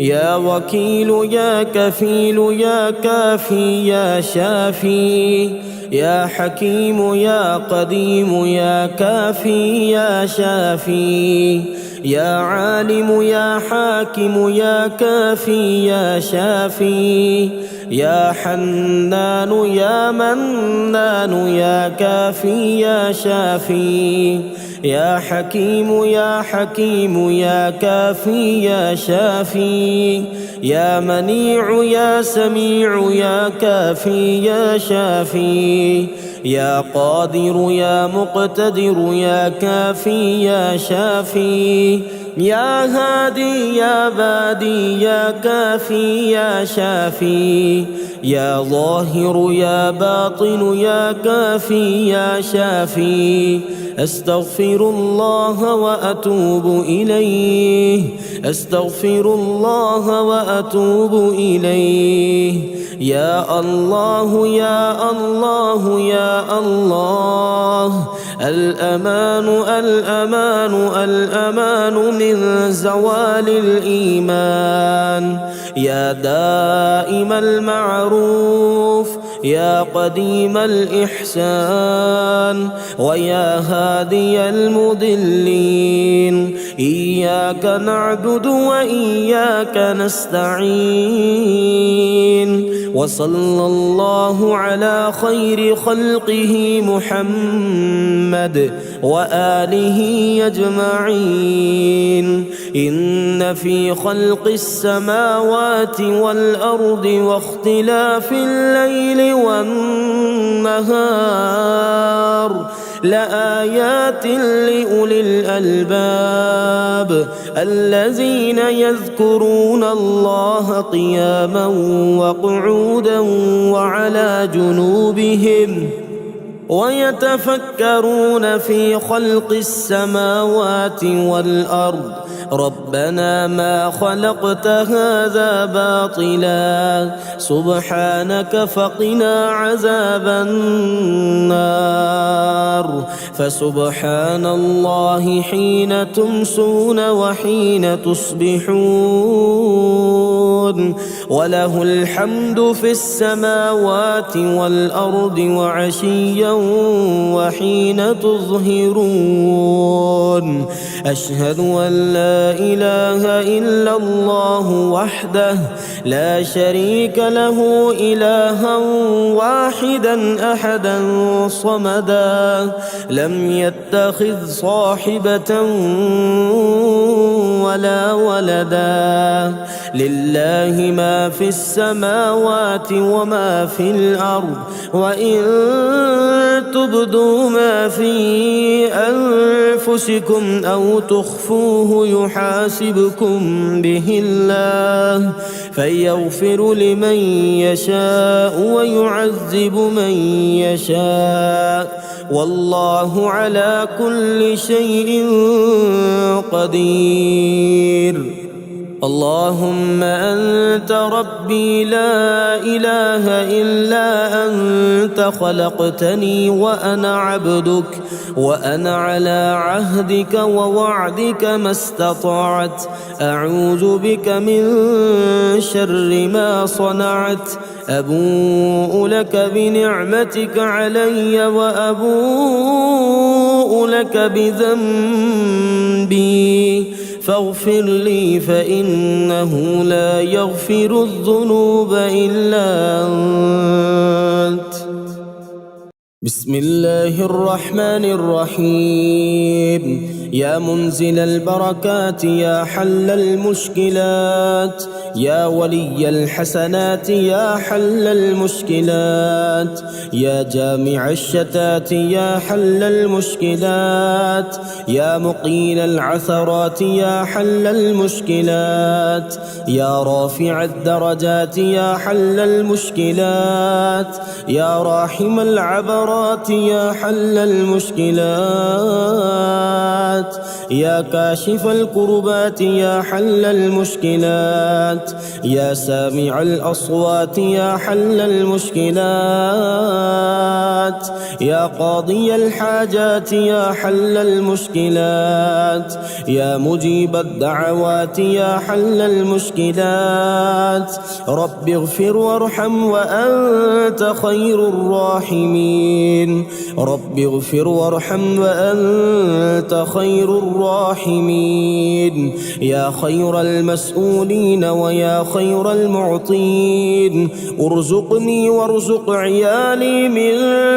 يا وكيل يا كفيل يا كافي يا شافي يا حكيم يا قديم يا كافي يا شافي يا عالم يا حاكم يا كافي يا شافي يا حنان يا منان يا كافي يا شافي يا حكيم يا حكيم يا كافي يا شافي يا منيع يا سميع يا كافي يا شافي يا قادر يا مقتدر يا كافي يا شافي يا هادي يا بادي يا كافي يا شافي يا ظاهر يا باطن يا كافي يا شافي أستغفر الله وأتوب إليه أستغفر الله وأتوب إليه. يا الله يا الله يا الله الأمان الأمان الأمان من زوال الإيمان. يا دائم المعروف يا قديم الإحسان ويا هادي المضلين إياك نعبد وإياك نستعين. وصلى الله على خير خلقه محمد وآله أجمعين. إن في خلق السماوات والأرض واختلاف الليل والنهار لآيات لأولي الألباب الذين يذكرون الله قياما وقعودا وعلى جنوبهم ويتفكرون في خلق السماوات والأرض ربنا ما خلقت هذا باطلا سبحانك فقنا عذاب النار. فسبحان الله حين تمسون وحين تصبحون وله الحمد في السماوات والأرض وعشيا وحين تظهرون. أشهد أن لا إله إلا الله وحده لا شريك له إلها واحدا أحدا صمدا لم يتخذ صاحبة ولا ولدا لله ما في السماوات وما في الأرض وإن تبدوا ما في أنفسكم أو تخفوه يحاسبكم به الله فيغفر لمن يشاء ويعذب من يشاء والله على كل شيء قدير. اللهم أنت ربي لا إله إلا أنت خلقتني وأنا عبدك وأنا على عهدك ووعدك ما استطعت أعوذ بك من شر ما صنعت أبوء لك بنعمتك علي وأبوء لك بذنبي فاغفر لي فإنه لا يغفر الذنوب إلا أنت. بسم الله الرحمن الرحيم. يا منزل البركات يا حل المشكلات يا ولي الحسنات يا حل المشكلات يا جامع الشتات يا حل المشكلات يا مقيل العثرات يا حل المشكلات يا رافع الدرجات يا حل المشكلات يا راحم العبرات يا حل المشكلات الحاجات يا كاشف الكربات يا حل المشكلات يا سامع الأصوات يا حل المشكلات يا قاضي الحاجات يا حل المشكلات يا مجيب الدعوات يا حل المشكلات رب اغفر وارحم وأنت خير الراحمين رب اغفر وارحم وأنت خير الراحمين يا خير المسؤولين ويا خير المعطين ارزقني وارزق عيالي من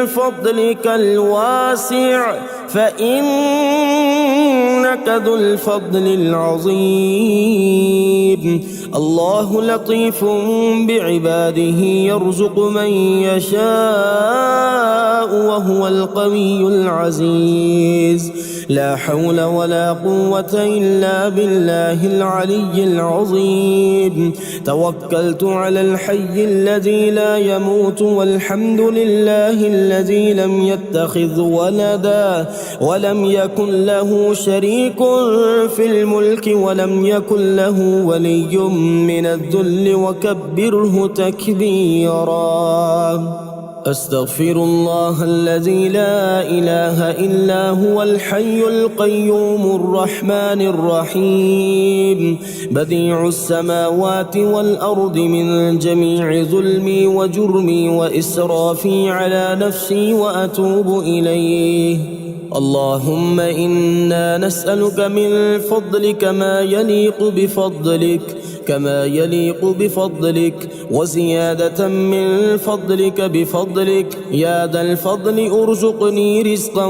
فضلك الواسع فإنك ذو الفضل العظيم الله لطيف بعباده يرزق من يشاء وهو القوي العزيز لا حول ولا قوة إلا بالله العلي العظيم توكلت على الحي الذي لا يموت والحمد لله الذي لم يتخذ ولدا ولم يكن له شريك في الملك ولم يكن له ولي من الذل وكبره تكبيرا أستغفر الله الذي لا إله إلا هو الحي القيوم الرحمن الرحيم بديع السماوات والأرض من جميع ظلمي وجرمي وإسرافي على نفسي وأتوب إليه اللهم إنا نسألك من فضلك ما يليق بفضلك وزيادة من فضلك بفضلك يا ذا الفضل ارزقني رزقا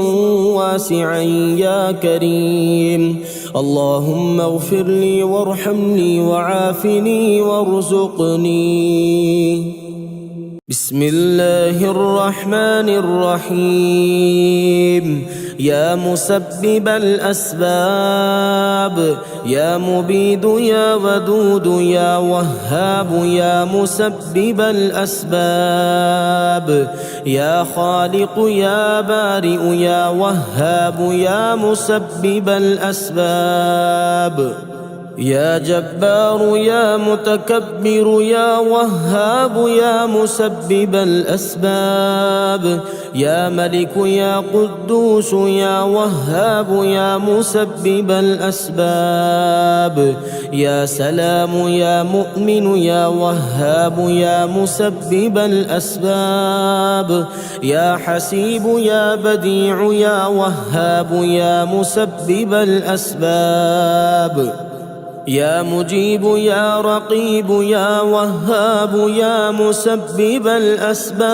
واسعا يا كريم اللهم اغفر لي وارحمني وعافني وارزقني بسم الله الرحمن الرحيم يا مسبب الأسباب يا مبيد يا ودود يا وهاب يا مسبب الأسباب يا خالق يا بارئ يا وهاب يا مسبب الأسباب يا جبار يا متكبر يا وهاب يا مسبب الأسباب يا ملك يا قدوس يا وهاب يا مسبب الأسباب يا سلام يا مؤمن يا وهاب يا مسبب الأسباب يا حسيب يا بديع يا وهاب يا مسبب الأسباب يا مجيب يا رقيب يا وهاب يا مسبب الأسباب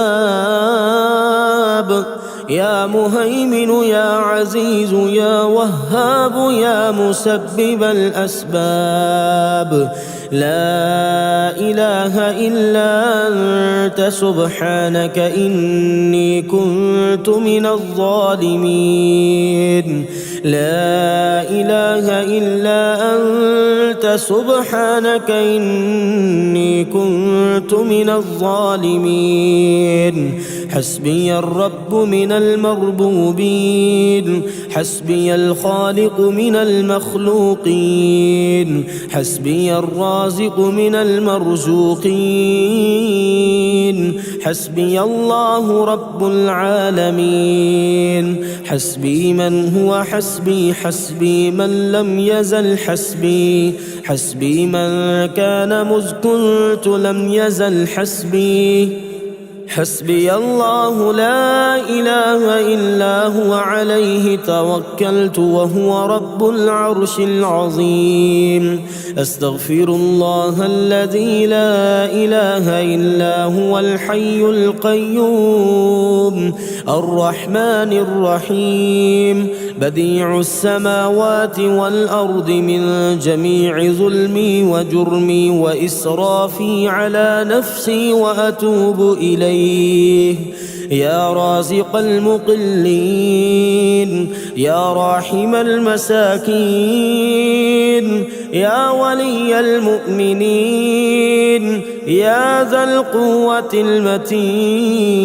يا مهيمن يا عزيز يا وهاب يا مسبب الأسباب لا إله إلا أنت سبحانك إني كنت من الظالمين لا إله إلا أنت سبحانك إني كنت من الظالمين حسبي الرب من المربوبين حسبي الخالق من المخلوقين حسبي الرازق من المرزوقين حسبي الله رب العالمين حسبي من هو حسبي حسبي من لم يزل حسبي حسبي من كان مذ كنت لم يزل حسبي حسبي الله لا إله إلا هو عليه توكلت وهو رب العرش العظيم أستغفر الله الذي لا إله إلا هو الحي القيوم الرحمن الرحيم بديع السماوات والأرض من جميع ظلمي وجرمي وإسرافي على نفسي وأتوب إليه يا رازق المقلين يا راحم المساكين يا ولي المؤمنين يا ذا القوة المتين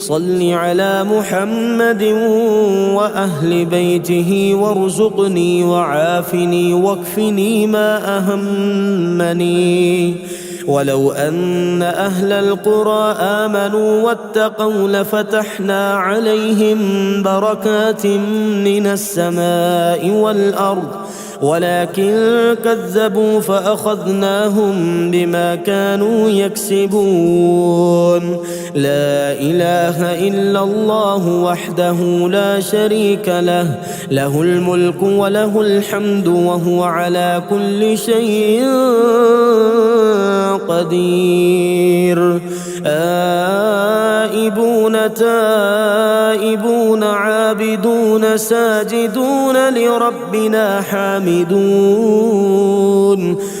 صل على محمد وأهل بيته وارزقني وعافني واكفني ما أهمني. ولو أن أهل القرى آمنوا واتقوا لفتحنا عليهم بركات من السماء والأرض ولكن كذبوا فأخذناهم بما كانوا يكسبون. لا إله إلا الله وحده لا شريك له، له الملك وله الحمد وهو على كل شيء قدير. آئبون تائبون عابدون ساجدون لربنا حامدون.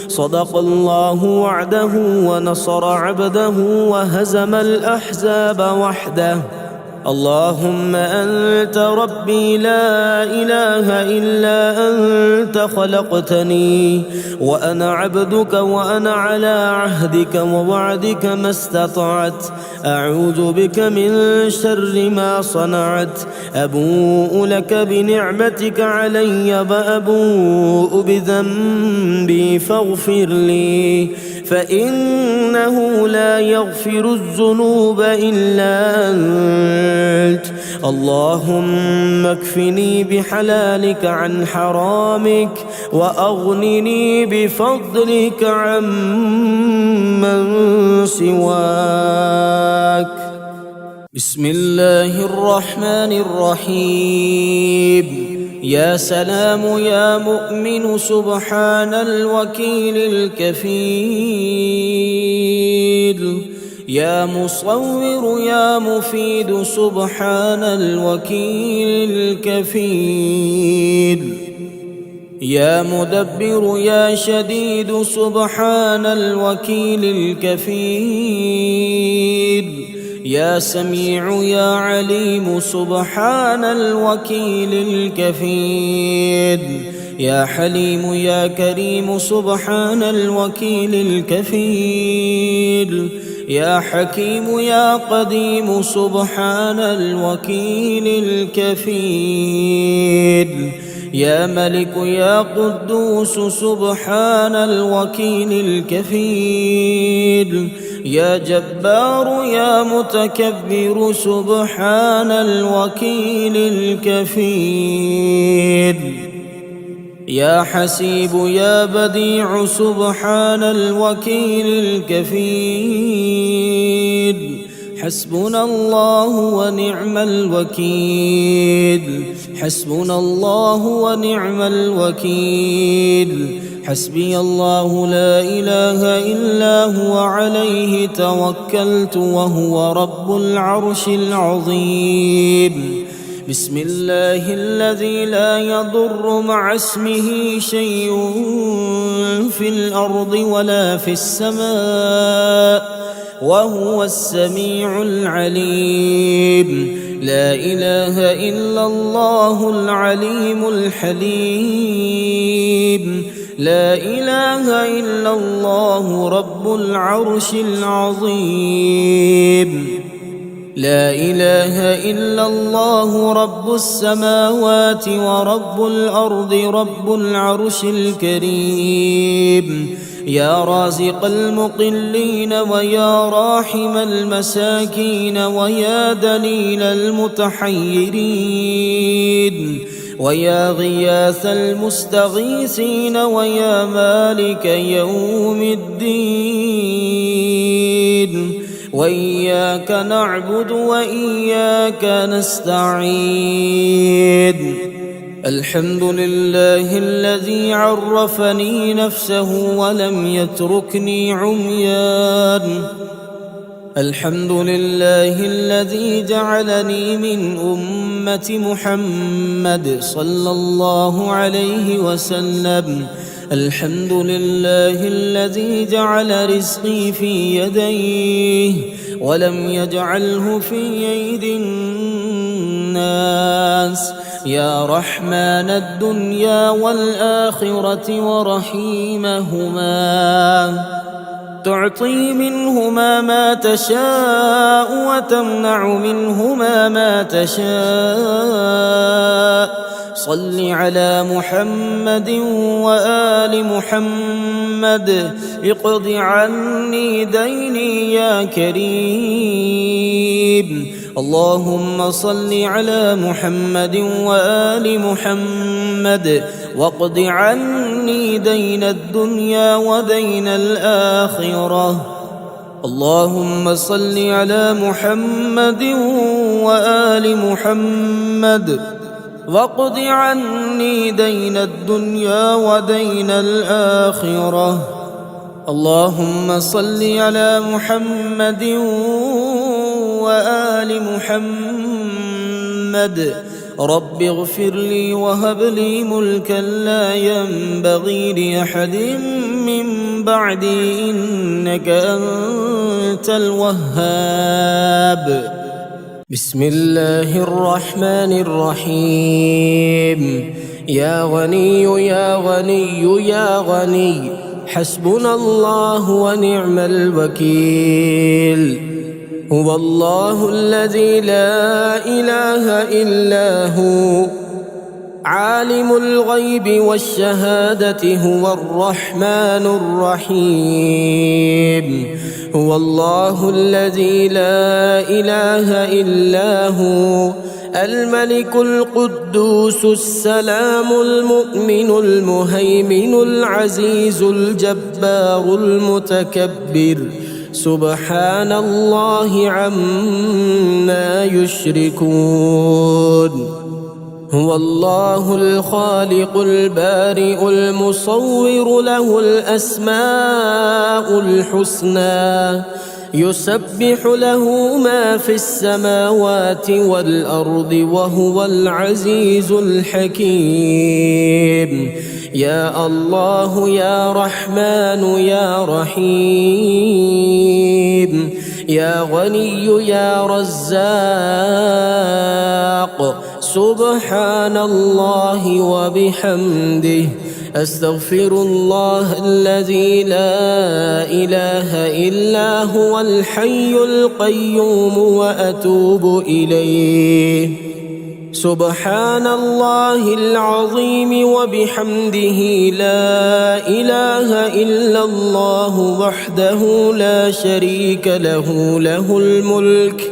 صدق الله وعده ونصر عبده وهزم الأحزاب وحده. اللهم أنت ربي لا إله إلا أنت خلقتني وأنا عبدك وأنا على عهدك ووعدك ما استطعت. أعوذ بك من شر ما صنعت. أبوء لك بنعمتك علي وأبوء بذنبي فاغفر لي فإنه لا يغفر الذنوب إلا أنت. اللهم اكفني بحلالك عن حرامك وأغنني بفضلك عمن سواك. بسم الله الرحمن الرحيم. يا سلام يا مؤمن سبحان الوكيل الكفيل. يا مصور يا مفيد سبحان الوكيل الكفيل. يا مدبر يا شديد سبحان الوكيل الكفيل. يا سميع يا عليم سبحان الوكيل الكفيل. يا حليم يا كريم سبحان الوكيل الكفيل. يا حكيم يا قديم سبحان الوكيل الكفيل. يا ملك يا قدوس سبحان الوكيل الكفيل. يا جبار يا متكبر سبحان الوكيل الكفيل. يا حسيب يا بديع سبحان الوكيل الكفيل. حسبنا الله ونعم الوكيل. حسبنا الله ونعم الوكيل. حسبي الله لا إله إلا هو عليه توكلت وهو رب العرش العظيم. بسم الله الذي لا يضر مع اسمه شيء في الأرض ولا في السماء وهو السميع العليم. لا إله إلا الله العليم الحليم. لا إله إلا الله رب العرش العظيم. لا إله إلا الله رب السماوات ورب الأرض رب العرش الكريم. يا رازق المقلين ويا راحم المساكين ويا دليل المتحيرين ويا غياث المستغيثين ويا مالك يوم الدين. وإياك نعبد وإياك نستعين. الحمد لله الذي عرفني نفسه ولم يتركني عميان. الحمد لله الذي جعلني من أمة محمد صلى الله عليه وسلم. الحمد لله الذي جعل رزقي في يديه ولم يجعله في أيدي الناس. يا رحمن الدنيا والآخرة ورحيمهما. تعطي منهما ما تشاء وتمنع منهما ما تشاء صل على محمد وآل محمد اقض عني ديني يا كريم. اللهم صل على محمد وآل محمد واقض عني دين الدنيا ودين الآخرة. اللهم صل على محمد وآل محمد واقض عني دين الدنيا ودين الآخرة. اللهم صل على محمد وآل محمد رب اغفر لي وهب لي ملكا لا ينبغي لأحد من بعدي إنك أنت الوهاب. بسم الله الرحمن الرحيم. يا غني يا غني يا غني حسبنا الله ونعم الوكيل. هو الله الذي لا إله إلا هو عالم الغيب والشهادة هو الرحمن الرحيم. هو الله الذي لا إله إلا هو الملك القدوس السلام المؤمن المهيمن العزيز الجبار المتكبر سبحان الله عما يشركون. هو الله الخالق البارئ المصور له الأسماء الحسنى يسبح له ما في السماوات والأرض وهو العزيز الحكيم. يا الله يا رحمن يا رحيم يا غني يا رزاق سبحان الله وبحمده أستغفر الله الذي لا إله إلا هو الحي القيوم وأتوب إليه. سبحان الله العظيم وبحمده لا إله إلا الله وحده لا شريك له له الملك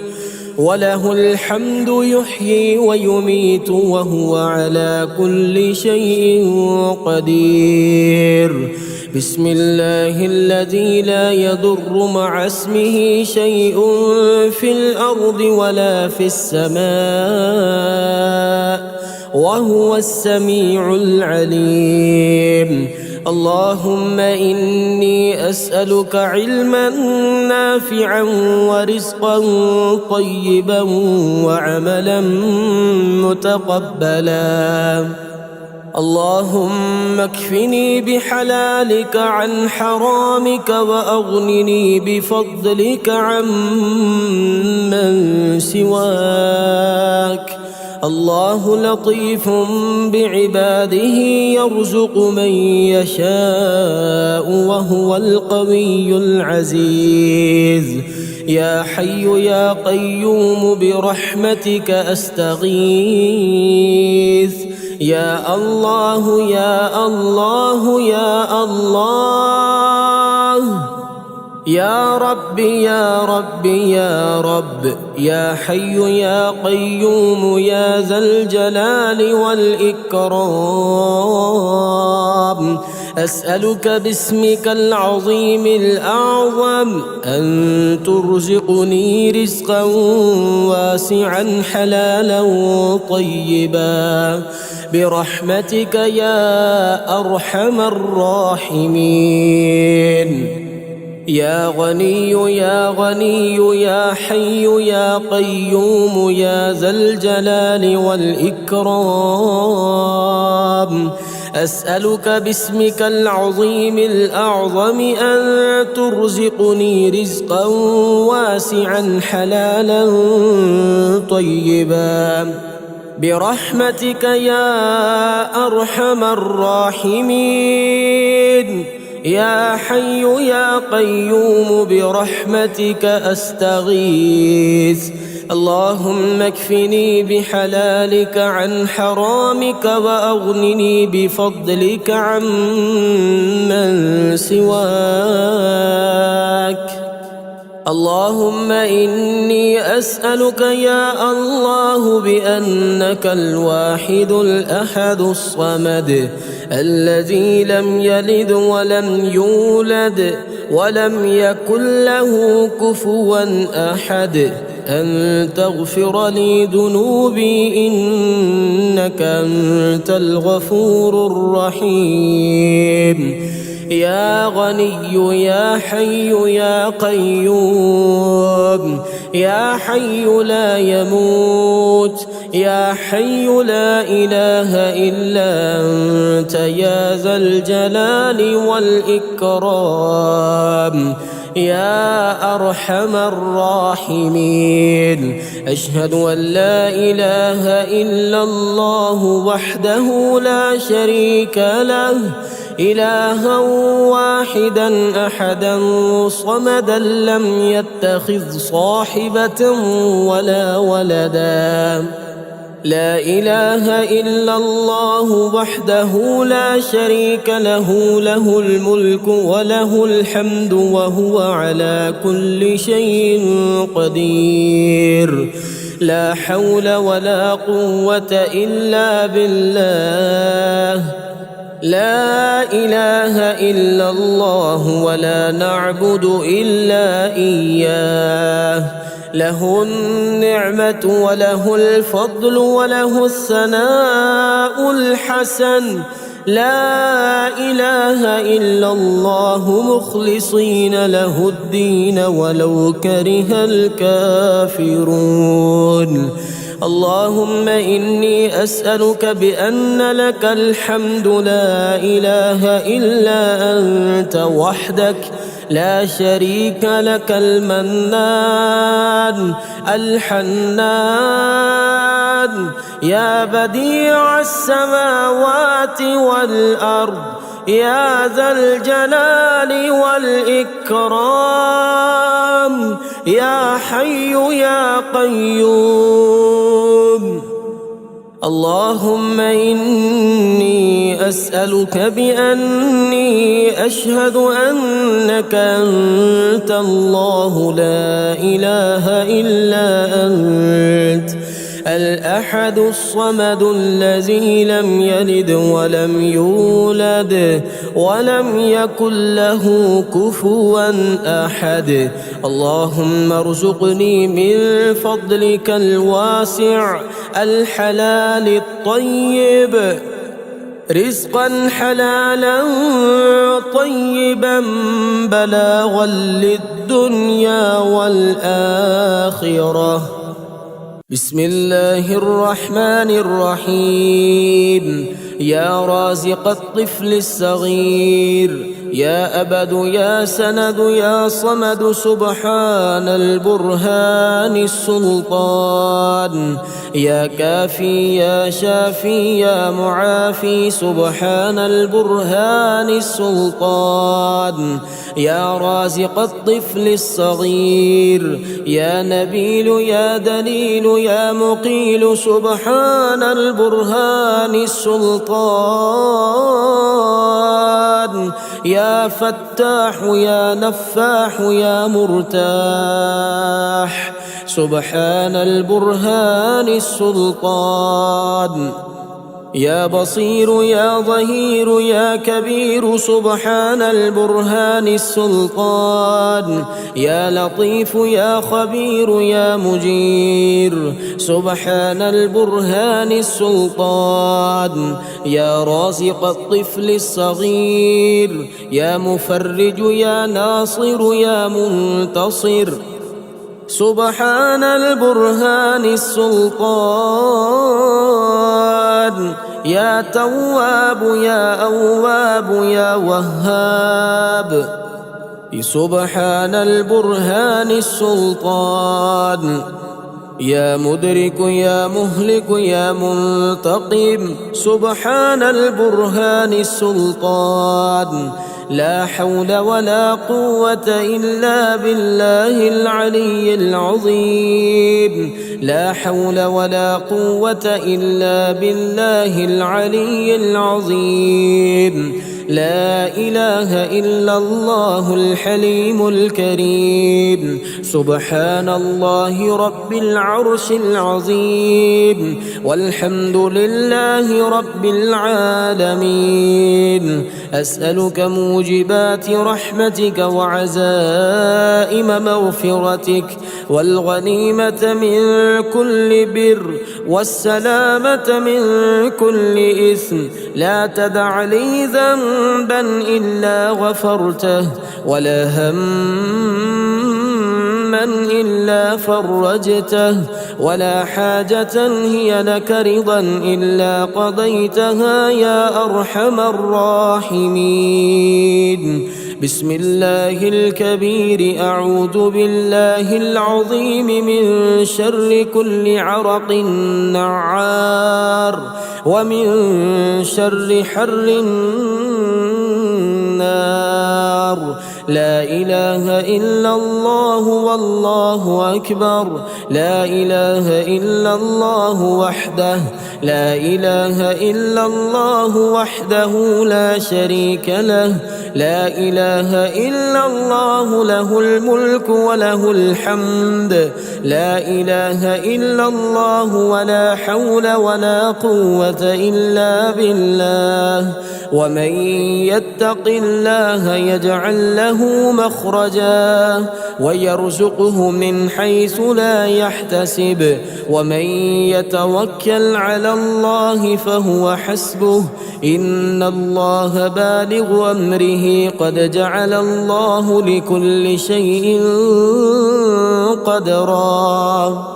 وله الحمد يحيي ويميت وهو على كل شيء قدير. بسم الله الذي لا يضر مع اسمه شيء في الأرض ولا في السماء وهو السميع العليم. اللهم إني أسألك علما نافعا ورزقا طيبا وعملا متقبلا. اللهم اكفني بحلالك عن حرامك وأغنني بفضلك عمن سواك. الله لطيف بعباده يرزق من يشاء وهو القوي العزيز. يا حي يا قيوم برحمتك أستغيث. يا الله يا الله يا الله يا رب يا رب يا رب يا حي يا قيوم يا ذا الجلال والإكرام أسألك باسمك العظيم الأعظم أن ترزقني رزقا واسعا حلالا طيبا برحمتك يا أرحم الراحمين. يا غني يا غني يا حي يا قيوم يا ذا الجلال والإكرام أسألك باسمك العظيم الأعظم أن ترزقني رزقا واسعا حلالا طيبا برحمتك يا أرحم الراحمين. يا حي يا قيوم برحمتك أستغيث. اللهم اكفني بحلالك عن حرامك وأغنني بفضلك عمن سواك. اللهم إني أسألك يا الله بأنك الواحد الأحد الصمد الذي لم يلد ولم يولد ولم يكن له كفوا أحد أن تغفر لي ذنوبي إنك أنت الغفور الرحيم. يا غني يا حي يا قيوم، يا حي لا يموت، يا حي لا إله إلا أنت يا ذا الجلال والإكرام يا أرحم الراحمين. أشهد أن لا إله إلا الله وحده لا شريك له، إلها واحدا أحدا صمدا لم يتخذ صاحبة ولا ولدا. لا إله إلا الله وحده لا شريك له، له الملك وله الحمد وهو على كل شيء قدير. لا حول ولا قوة إلا بالله. لا إله إلا الله ولا نعبد إلا إياه. له النعمة وله الفضل وله الثناء الحسن. لا إله إلا الله مخلصين له الدين ولو كره الكافرون. اللهم إني أسألك بأن لك الحمد لا إله إلا أنت وحدك لا شريك لك، المنان الحنان يا بديع السماوات والأرض يا ذا الجلال والإكرام يا حي يا قيوم. اللهم إني أسألك بأني أشهد أنك أنت الله لا إله إلا أنت الأحد الصمد الذي لم يلد ولم يولد ولم يكن له كفوا أحد. اللهم ارزقني من فضلك الواسع الحلال الطيب رزقا حلالا طيبا بلاغا للدنيا والآخرة. بسم الله الرحمن الرحيم. يا رازق الطفل الصغير يا أبد يا سند يا صمد سبحان البرهان السلطان يا كافي يا شافي يا معافي سبحان البرهان السلطان يا رازق الطفل الصغير يا نبيل يا دليل يا مقيل سبحان البرهان السلطان يا فتاح يا نفاح يا مرتاح سبحان البرهان السلطان يا بصير يا ظهير يا كبير سبحان البرهان السلطان يا لطيف يا خبير يا مجير سبحان البرهان السلطان يا رازق الطفل الصغير يا مفرج يا ناصر يا منتصر سبحان البرهان السلطان يا تواب يا أواب يا وهاب سبحان البرهان السلطان يا مدرك يا مهلك يا منتقم سبحان البرهان السلطان لا حول ولا قوة إلا بالله العلي العظيم. لا حول ولا قوة إلا بالله العلي العظيم. لا إله إلا الله الحليم الكريم. سبحان الله رب العرش العظيم. والحمد لله رب العالمين. أسألك موجبات رحمتك وعزائم مغفرتك والغنيمة من كل بر والسلامة من كل إثم. لا تدع لي ذنبا إلا غفرته ولا هما إلا فرجته ولا حاجة هي لك رضا إلا قضيتها يا أرحم الراحمين. بسم الله الكبير. أعوذ بالله العظيم من شر كل عرق نعار ومن شر حر النار. لا إله إلا الله والله أكبر. لا إله إلا الله وحده. لا إله إلا الله وحده لا شريك له. لا إله إلا الله له الملك وله الحمد. لا إله إلا الله ولا حول ولا قوة إلا بالله. ومن يتق الله يجعل له مخرجا ويرزقه من حيث لا يحتسب. ومن يتوكل على الله فهو حسبه. إن الله بالغ أمره قد جعل الله لكل شيء قدرا.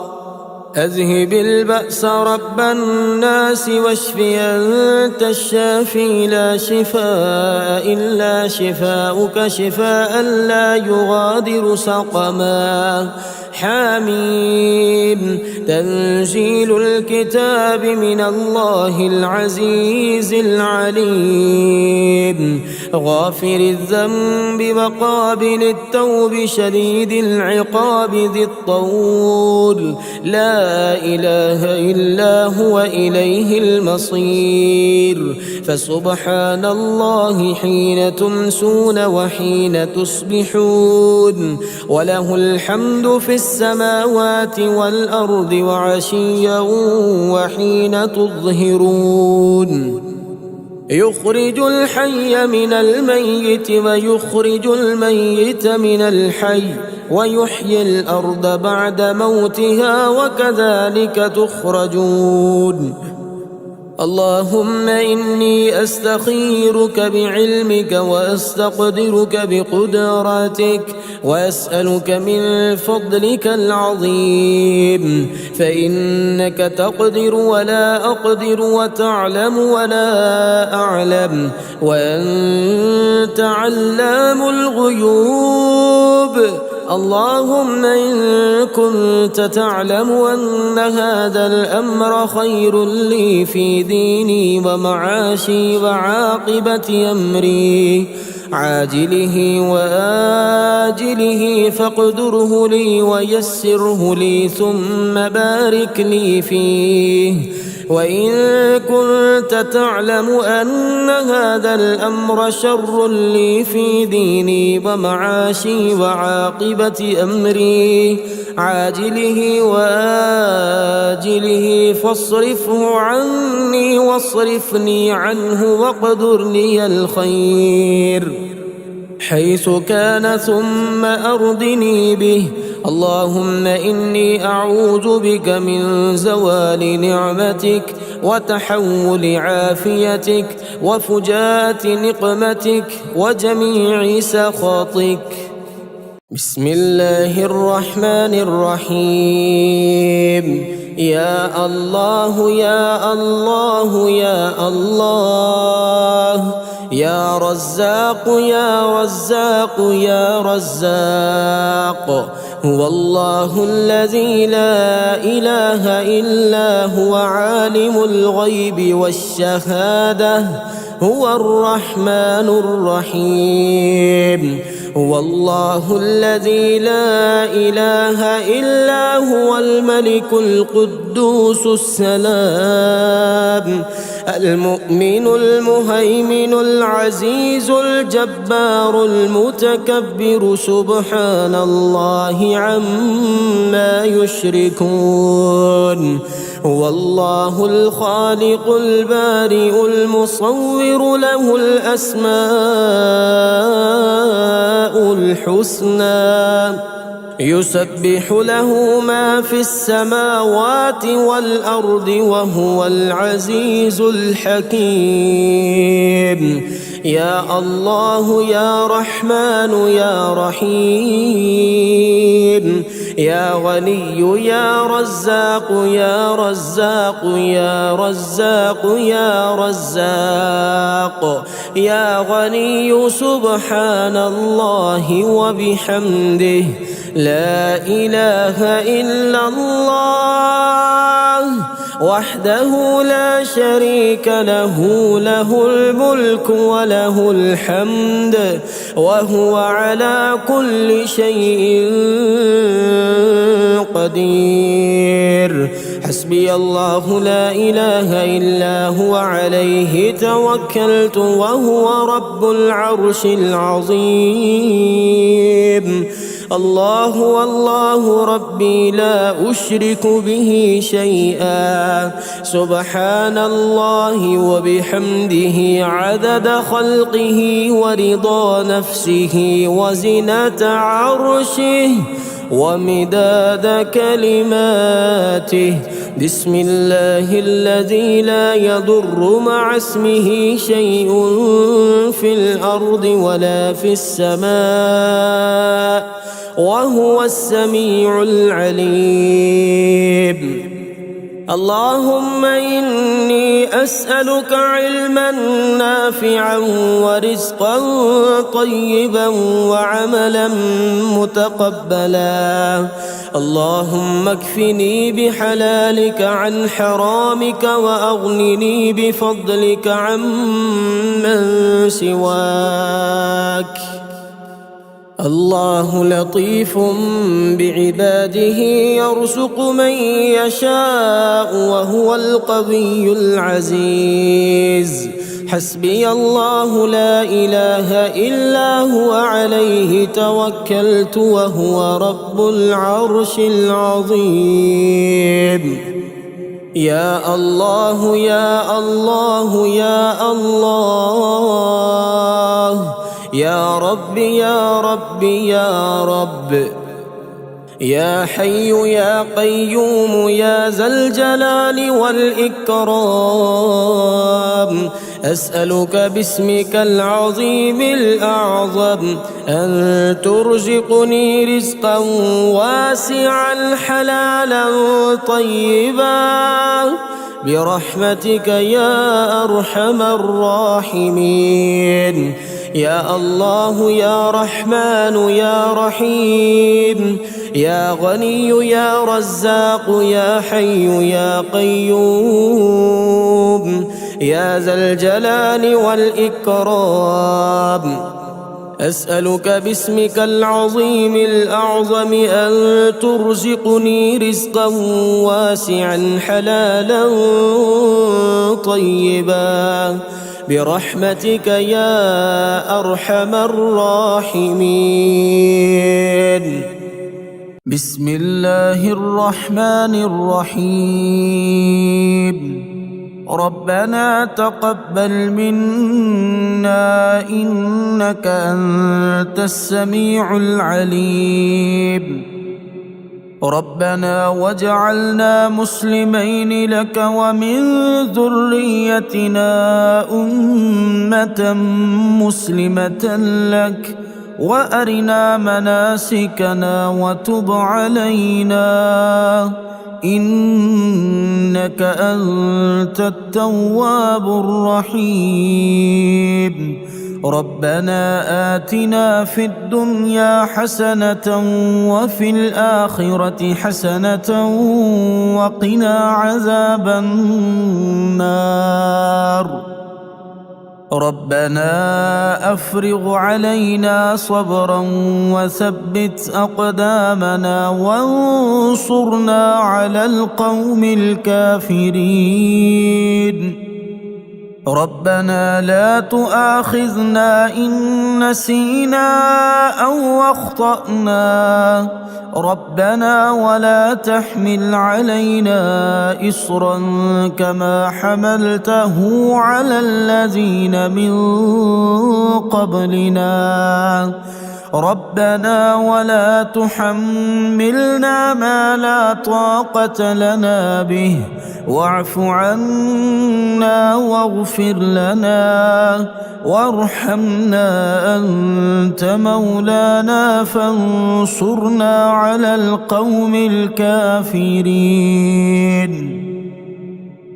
أذهب البأس رب الناس واشف أنت الشافي. لا شفاء إلا شفاؤك شفاء لا يغادر سقما. حميم. تنزيل الكتاب من الله العزيز العليم. غافر الذنب وقابل التوب شديد العقاب ذي الطول. لا إله إلا هو إليه المصير. فسبحان الله حين تمسون وحين تصبحون. وله الحمد في السماوات والأرض وعشيا وحين تظهرون. يخرج الحي من الميت ويخرج الميت من الحي ويحيي الأرض بعد موتها وكذلك تخرجون. اللهم إني أستخيرك بعلمك وأستقدرك بقدرتك وأسألك من فضلك العظيم. فإنك تقدر ولا أقدر وتعلم ولا أعلم وأنت علام الغيوب. اللهم إن كنت تعلم أن هذا الأمر خير لي في ديني ومعاشي وعاقبة أمري عاجله وآجله فاقدره لي ويسره لي ثم بارك لي فيه. وإن كنت تعلم أن هذا الأمر شر لي في ديني ومعاشي وعاقبة أمري عاجله وآجله فاصرفه عني واصرفني عنه واقدر لي الخير حيث كان ثم أرضني به. اللهم إني أعوذ بك من زوال نعمتك وتحول عافيتك وفجاءة نقمتك وجميع سخطك. بسم الله الرحمن الرحيم. يا الله يا الله يا الله يا رزاق يا رزاق يا رزاق. هو الله الذي لا إله إلا هو عالم الغيب والشهادة هو الرحمن الرحيم. هو الله الذي لا إله إلا هو الملك القدوس السلام المؤمن المهيمن العزيز الجبار المتكبر سبحان الله عما يشركون. هو الله الخالق البارئ المصور له الأسماء الحسنى يسبح له ما في السماوات والأرض وهو العزيز الحكيم. يا الله يا رحمن يا رحيم يا غني يا رزاق يا رزاق يا رزاق يا رزاق يا غني سبحان الله وبحمده لا إله إلا الله وحده لا شريك له له الملك وله الحمد وهو على كل شيء قدير. حسبي الله لا إله إلا هو عليه توكلت وهو رب العرش العظيم. الله والله ربي لا أشرك به شيئا سبحان الله وبحمده عدد خلقه ورضا نفسه وزنة عرشه ومداد كلماته. بسم الله الذي لا يضر مع اسمه شيء في الأرض ولا في السماء وهو السميع العليم. اللهم إني أسألك علما نافعا ورزقا طيبا وعملا متقبلا. اللهم اكفني بحلالك عن حرامك وأغنني بفضلك عمن سواك. الله لطيف بعباده يرزق من يشاء وهو القوي العزيز. حسبي الله لا إله إلا هو عليه توكلت وهو رب العرش العظيم. يا الله يا الله يا الله يا رب يا رب يا رب يا حي يا قيوم يا ذا الجلال والإكرام. أسألك باسمك العظيم الأعظم أن ترزقني رزقا واسعا حلالا طيبا برحمتك يا أرحم الراحمين. يا الله يا رحمن يا رحيم يا غني يا رزاق يا حي يا قيوم يا ذا الجلال والإكرام. أسألك باسمك العظيم الأعظم أن ترزقني رزقا واسعا حلالا طيبا برحمتك يا أرحم الراحمين. بسم الله الرحمن الرحيم. ربنا تقبل منا إنك أنت السميع العليم. ربنا واجعلنا مسلمين لك ومن ذريتنا أمة مسلمة لك وأرنا مناسكنا وتب علينا إنك أنت التواب الرحيم. ربنا آتنا في الدنيا حسنة وفي الآخرة حسنة وقنا عذاب النار. ربنا أفرغ علينا صبرا وثبت أقدامنا وانصرنا على القوم الكافرين. ربنا لا تؤاخذنا إن نسينا أو أخطأنا. ربنا ولا تحمل علينا إصرا كما حملته على الذين من قبلنا. ربنا ولا تحملنا ما لا طاقة لنا به واعف عنا واغفر لنا وارحمنا أنت مولانا فانصرنا على القوم الكافرين.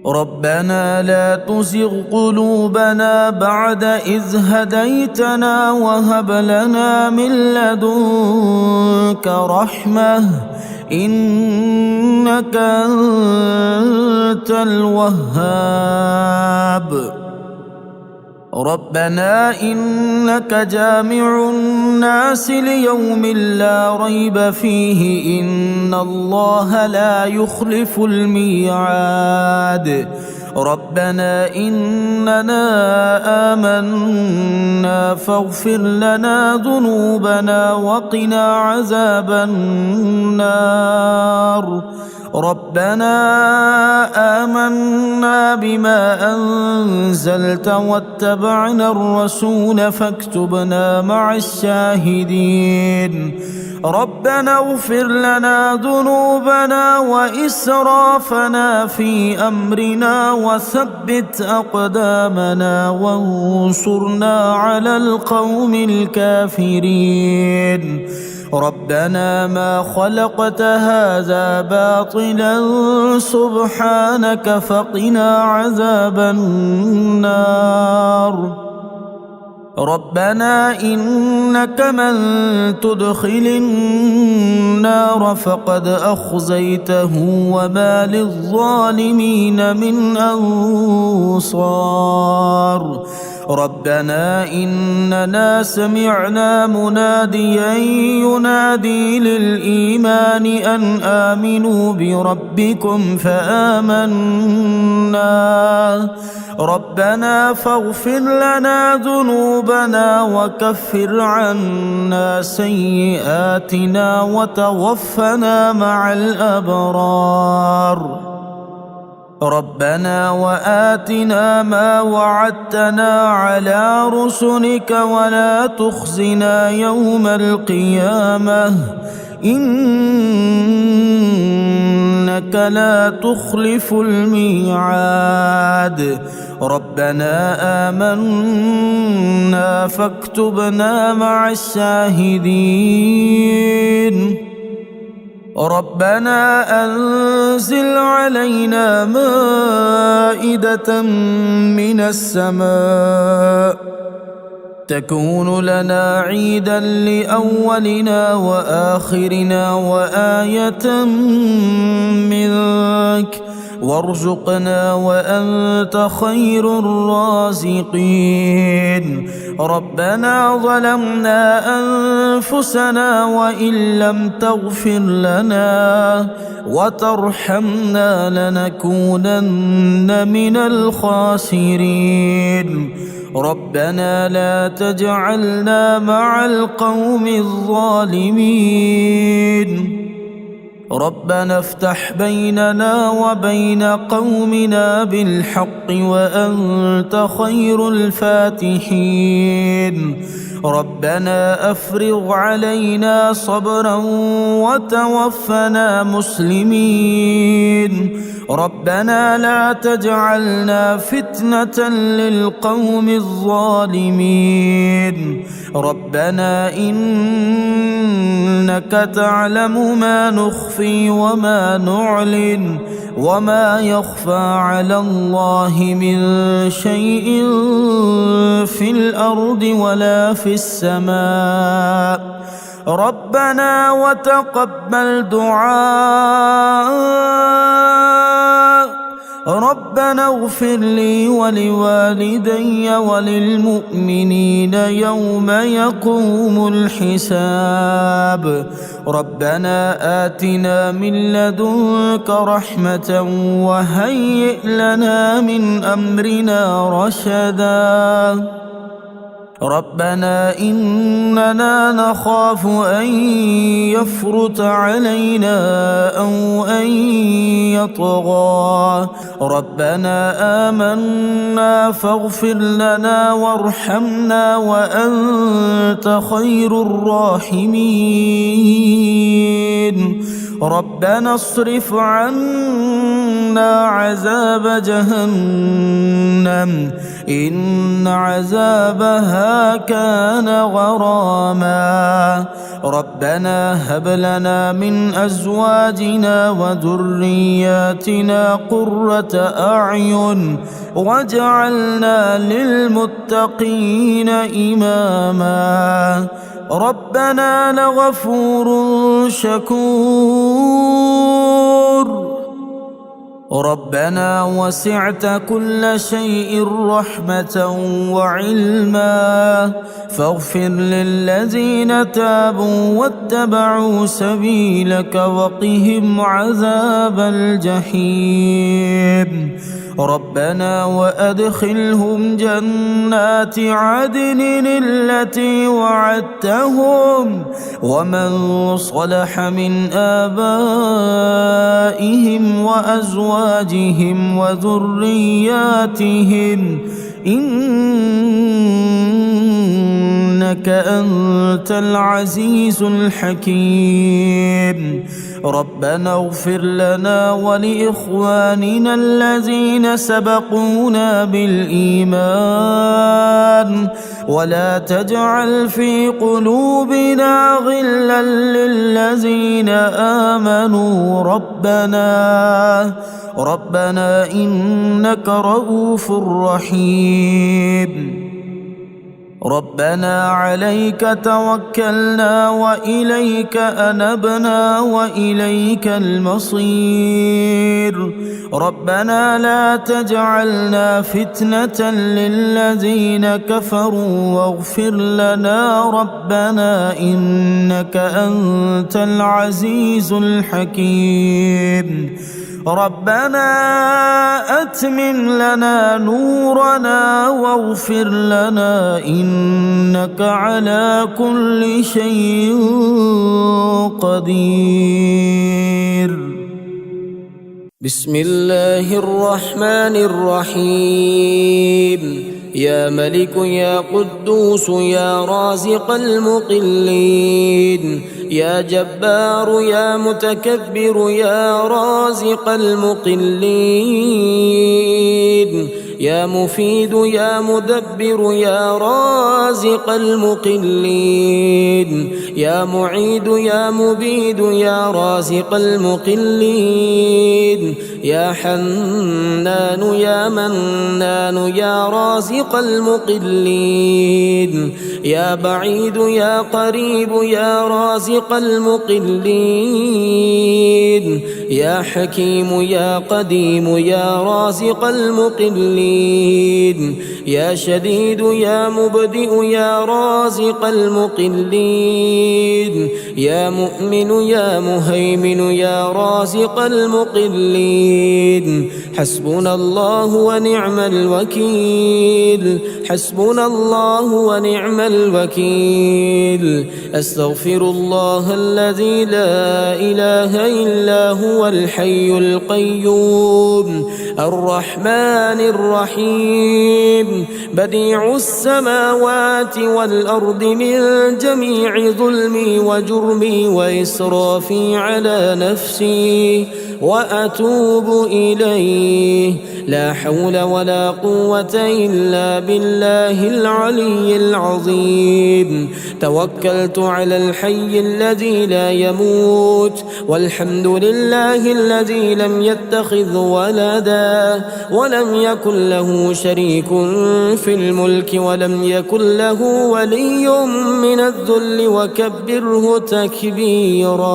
ربنا لا تزغ قلوبنا بعد إذ هديتنا وهب لنا من لدنك رحمة إنك أنت الوهاب. ربنا إنك جامع الناس ليوم لا ريب فيه إن الله لا يخلف الميعاد. ربنا إننا آمنا فاغفر لنا ذنوبنا وقنا عذاب النار. ربنا آمنا بما أنزلت واتبعنا الرسول فاكتبنا مع الشاهدين. ربنا اغفر لنا ذنوبنا وإسرافنا في أمرنا وثبت أقدامنا وانصرنا على القوم الكافرين. ربنا ما خلقت هذا باطلا سبحانك فقنا عذاب النار. ربنا إنك من تدخل النار فقد أخزيته وما للظالمين من أنصار. ربنا إننا سمعنا مناديا ينادي للإيمان أن آمنوا بربكم فآمنا. ربنا فاغفر لنا ذنوبنا وكفر عنا سيئاتنا وتوفنا مع الأبرار. ربنا وآتنا ما وعدتنا على رسلك ولا تخزنا يوم القيامة إنك لا تخلف الميعاد. ربنا آمنا فاكتبنا مع الشاهدين. ربنا أنزل علينا مائدة من السماء تكون لنا عيدا لأولنا وآخرنا وآية منك وارزقنا وأنت خير الرازقين. ربنا ظلمنا أنفسنا وإن لم تغفر لنا وترحمنا لنكونن من الخاسرين. ربنا لا تجعلنا مع القوم الظالمين. ربنا افتح بيننا وبين قومنا بالحق وأنت خير الفاتحين. ربنا أفرغ علينا صبرا وتوفنا مسلمين. ربنا لا تجعلنا فتنة للقوم الظالمين. ربنا إنك تعلم ما نخفي وما نعلن وما يخفى على الله من شيء في الأرض ولا في السماء. ربنا وتقبل دعاء ربنا اغفر لي ولوالدي وللمؤمنين يوم يقوم الحساب ربنا آتنا من لدنك رحمة وهيئ لنا من أمرنا رشدا ربنا إننا نخاف أن يفرط علينا أو أن يطغى ربنا آمنا فاغفر لنا وارحمنا وأنت خير الراحمين ربنا اصرف عنا عذاب جهنم إن عذابها كان غراما ربنا هب لنا من أزواجنا وذرياتنا قرة أعين واجعلنا للمتقين إماما ربنا لغفور شكور ربنا وسعت كل شيء رحمة وعلما فاغفر للذين تابوا واتبعوا سبيلك وقهم عذاب الجحيم ربنا وأدخلهم جنات عدن التي وعدتهم ومن صلح من آبائهم وأزواجهم وذرياتهم إنك أنت العزيز الحكيم ربنا اغفر لنا ولإخواننا الذين سبقونا بالإيمان ولا تجعل في قلوبنا غلا للذين آمنوا ربنا إنك رؤوف رحيم ربنا عليك توكلنا وإليك أنبنا وإليك المصير ربنا لا تجعلنا فتنة للذين كفروا واغفر لنا ربنا إنك أنت العزيز الحكيم ربنا أتمم لنا نورنا واغفر لنا إنك على كل شيء قدير بسم الله الرحمن الرحيم يا ملك يا قدوس يا رازق المقلين يا جبار يا متكبر يا رازق المقلين يا مفيد يا مدبر يا رازق المقلين يا معيد يا مبيد يا رازق المقلين يا حنان يا منان يا رازق المقلين يا بعيد يا قريب يا رازق المقلين يا حكيم يا قديم يا رازق المقلين يا شديد يا مبدئ يا رازق المقلين يا مؤمن يا مهيمن يا رازق المقلين حسبنا الله ونعم الوكيل حسبنا الله ونعم الوكيل أستغفر الله الذي لا إله إلا هو الحي القيوم الرحمن الرحيم بديع السماوات والأرض من جميع ظلمي وجرمي وإسرافي على نفسي وأتوب إليه لا حول ولا قوة إلا بالله العلي العظيم توكلت على الحي الذي لا يموت والحمد لله الذي لم يتخذ ولدا ولم يكن له شريك في الملك ولم يكن له ولي من الذل وكبره تكبيرا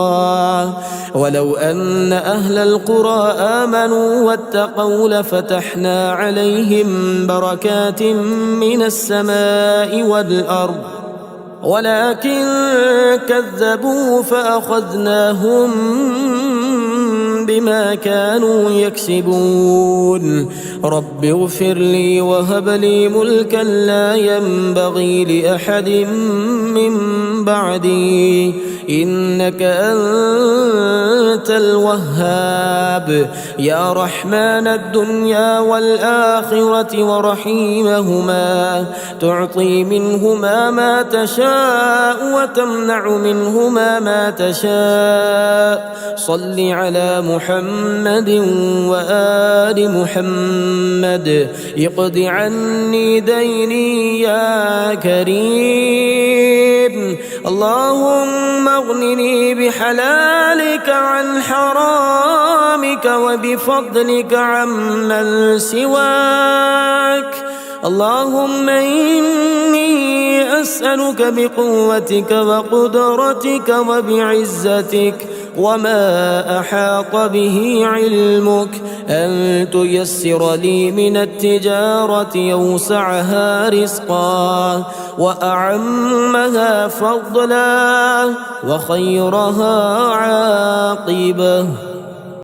ولو أن أهل أهل القرى آمنوا واتقوا لفتحنا عليهم بركات من السماء والأرض ولكن كذبوا فأخذناهم بما كانوا يكسبون رب اغفر لي وهب لي ملكا لا ينبغي لأحد من بعدي إنك أنت الوهاب يا رحمن الدنيا والآخرة ورحيمهما تعطي منهما ما تشاء وتمنع منهما ما تشاء صل على محمد وآل محمد اقض عني ديني يا كريم اللهم اغنني بحلالك عن حرامك وبفضلك عمن سواك اللهم إني أسألك بقوتك وقدرتك وبعزتك وما أحاط به علمك أن تيسر لي من التجارة يوسعها رزقا وأعمها فضلا وخيرها عاقبة